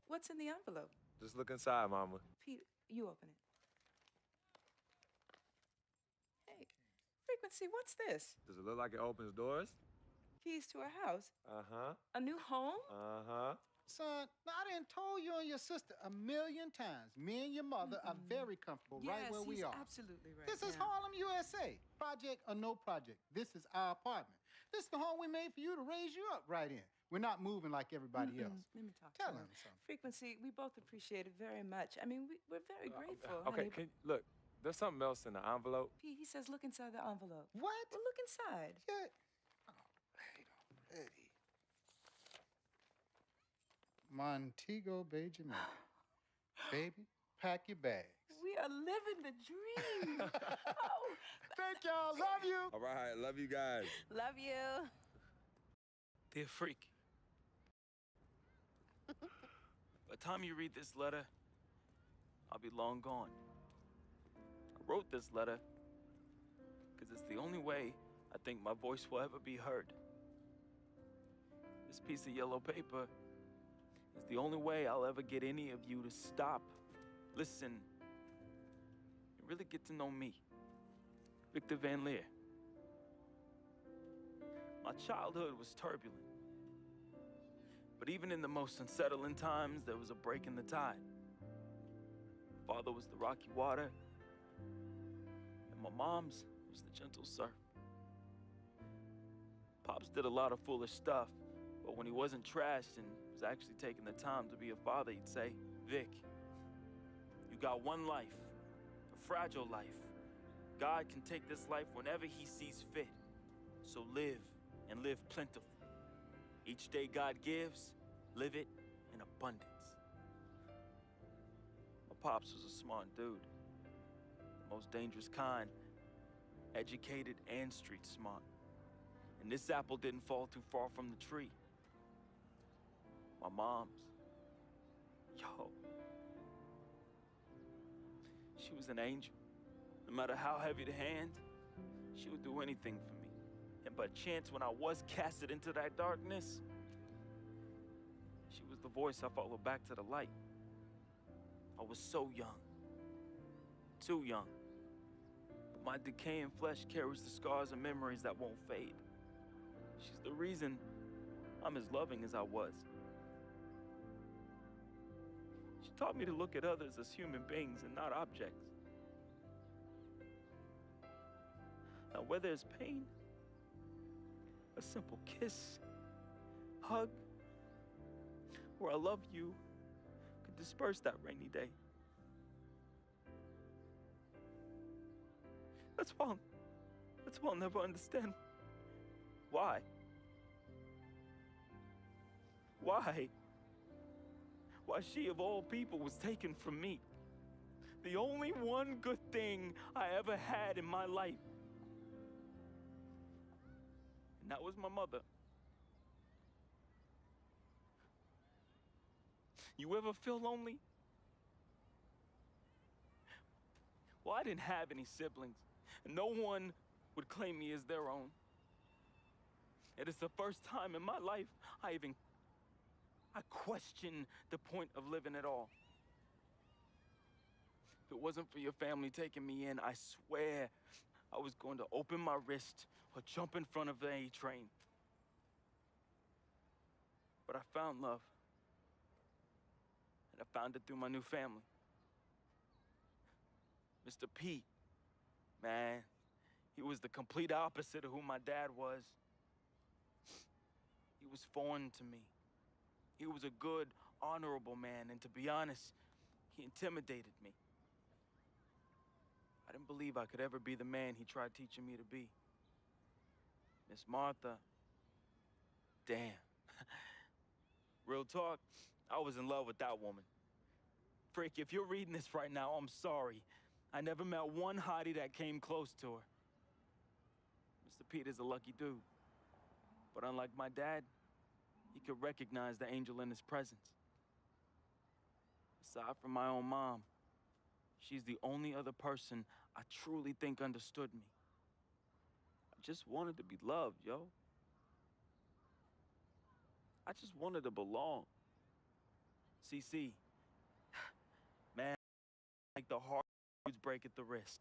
What's in the envelope? Just look inside, Mama. Pete, you open it. Hey, Frequency, what's this? Does it look like it opens doors? Keys to a house? Uh-huh. A new home? Uh-huh. Son, now I done told you and your sister a million times. Me and your mother are very comfortable right where we are. Absolutely right. This is Harlem, USA. Project or no project. This is our apartment. This is the home we made for you to raise you up right in. We're not moving like everybody else. Let me talk Tell to him something. Frequency, we both appreciate it very much. I mean, we're very grateful. Okay, honey, look, there's something else in the envelope. He says look inside the envelope. What? Well, look inside. Yeah. Already. Montego Bay, Jamaica. Baby, pack your bags. We are living the dream. Oh. Thank y'all. Love you. All right, love you guys. Love you. Dear Freak, by the time you read this letter, I'll be long gone. I wrote this letter because it's the only way I think my voice will ever be heard. This piece of yellow paper is the only way I'll ever get any of you to stop, listen, and really get to know me, Victor Van Leer. My childhood was turbulent. But even in the most unsettling times, there was a break in the tide. Father was the rocky water, and my mom's was the gentle surf. Pops did a lot of foolish stuff, but when he wasn't trashed and was actually taking the time to be a father, he'd say, Vic, you got one life, a fragile life. God can take this life whenever he sees fit. So live, and live plentiful. Each day God gives, live it in abundance. My pops was a smart dude, the most dangerous kind, educated and street smart. And this apple didn't fall too far from the tree. My mom's, yo, she was an angel. No matter how heavy the hand, she would do anything for me. And by chance, when I was casted into that darkness, she was the voice I followed back to the light. I was so young, too young. But my decaying flesh carries the scars and memories that won't fade. She's the reason I'm as loving as I was. She taught me to look at others as human beings and not objects. Now, where there's pain, a simple kiss, hug, or I love you could disperse that rainy day. That's why I'll never understand why. Why she of all people was taken from me. The only one good thing I ever had in my life. And that was my mother. You ever feel lonely? Well, I didn't have any siblings, and no one would claim me as their own. It is the first time in my life I questioned the point of living at all. If it wasn't for your family taking me in, I swear I was going to open my wrist or jump in front of the A train. But I found love. And I found it through my new family. Mr. P, man, he was the complete opposite of who my dad was. He was foreign to me. He was a good, honorable man, and to be honest, he intimidated me. I didn't believe I could ever be the man he tried teaching me to be. Miss Martha, damn. Real talk, I was in love with that woman. Frick, if you're reading this right now, I'm sorry. I never met one hottie that came close to her. Mr. Peter's a lucky dude. But unlike my dad, he could recognize the angel in his presence. Aside from my own mom, she's the only other person I truly think understood me. I just wanted to be loved, yo. I just wanted to belong. CC, man, like the hard dudes break at the wrist.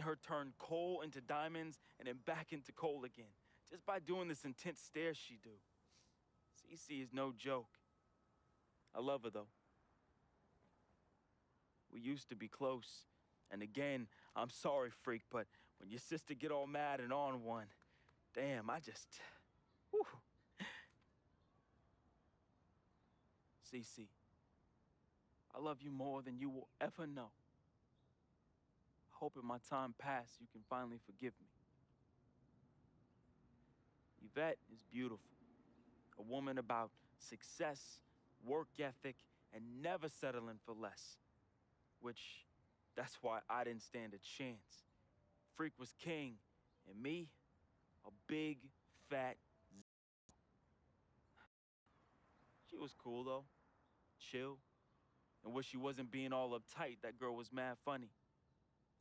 her turn coal into diamonds and then back into coal again, just by doing this intense stare she do. Cece is no joke. I love her, though. We used to be close. And again, I'm sorry, freak, but when your sister get all mad and on one, damn, I just, whew. Cece, I love you more than you will ever know. I hope in my time past you can finally forgive me. Yvette is beautiful. A woman about success, work ethic, and never settling for less. Which, that's why I didn't stand a chance. Freak was king, and me, a big, fat z. She was cool, though. Chill. And when she wasn't being all uptight, that girl was mad funny.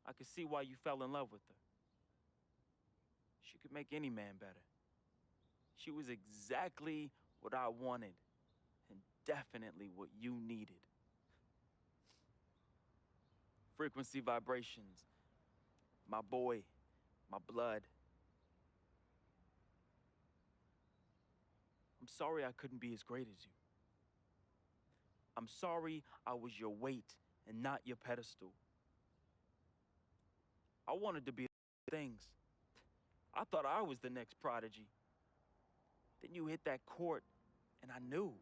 I could see why you fell in love with her. She could make any man better. She was exactly what I wanted, and definitely what you needed. Frequency vibrations. My boy, my blood. I'm sorry I couldn't be as great as you. I'm sorry I was your weight and not your pedestal. I wanted to be things. I thought I was the next prodigy. Then you hit that court, and I knew.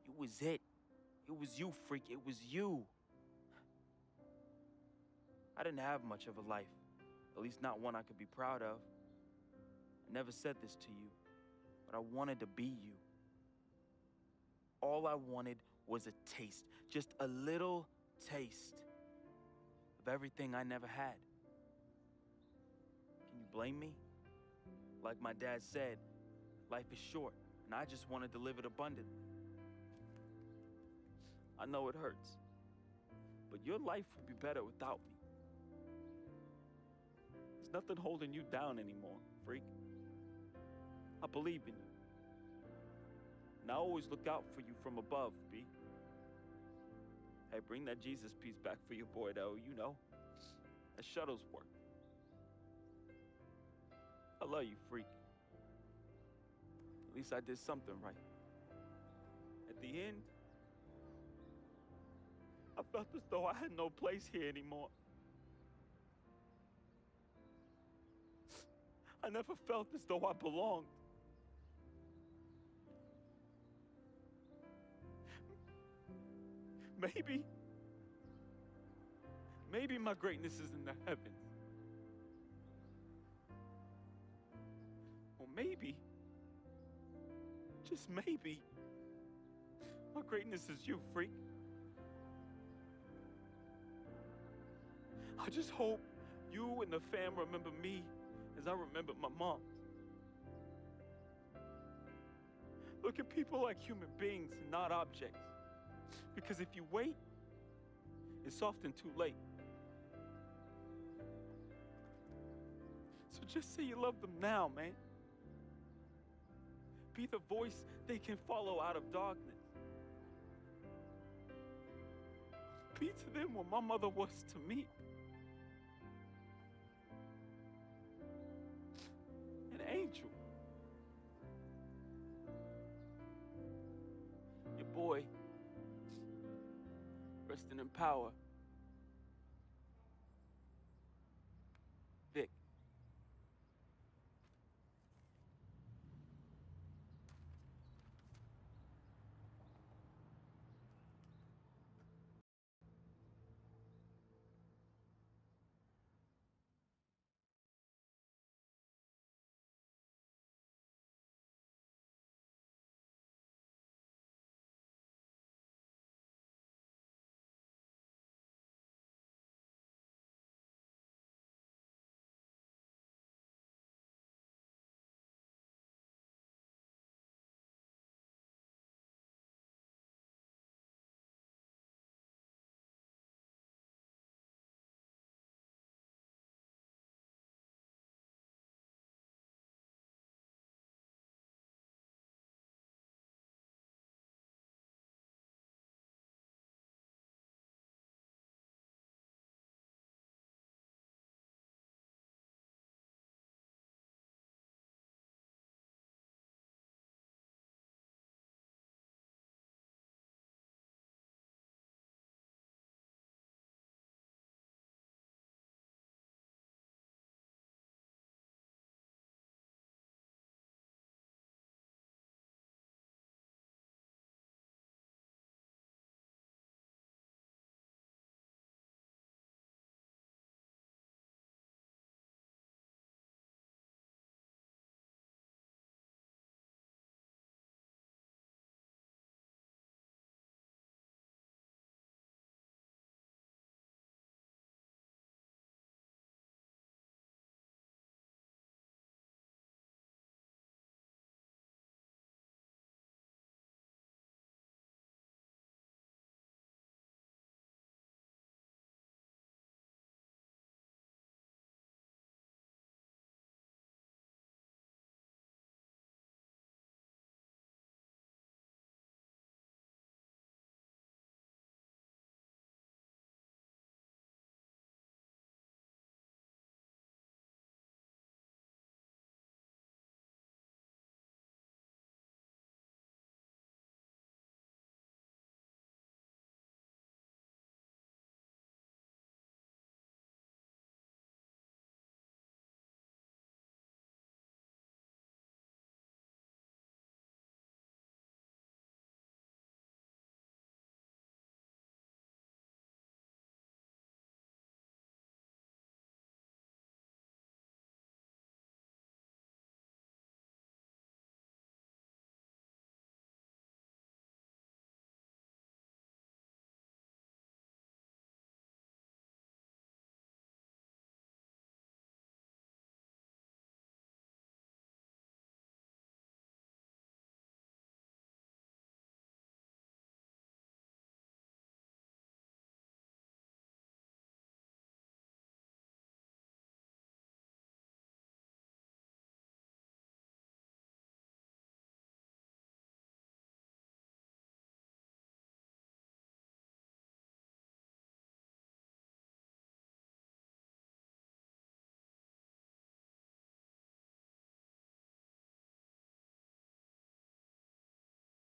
It was it. It was you, freak. It was you. I didn't have much of a life, at least not one I could be proud of. I never said this to you, but I wanted to be you. All I wanted was a taste, just a little taste of everything I never had. Can you blame me? Like my dad said, life is short, and I just wanted to live it abundantly. I know it hurts, but your life would be better without me. There's nothing holding you down anymore, freak. I believe in you. And I always look out for you from above, B. Hey, bring that Jesus piece back for your boy, though, you know. That shuttle's work. I love you, freak. At least I did something right. At the end, I felt as though I had no place here anymore. I never felt as though I belonged. Maybe my greatness is in the heavens. Or maybe, just maybe, my greatness is you, freak. I just hope you and the fam remember me as I remembered my mom. Look at people like human beings and not objects. Because if you wait, it's often too late. So just say you love them now, man. Be the voice they can follow out of darkness. Be to them what my mother was to me. An angel. Your boy, resting in power.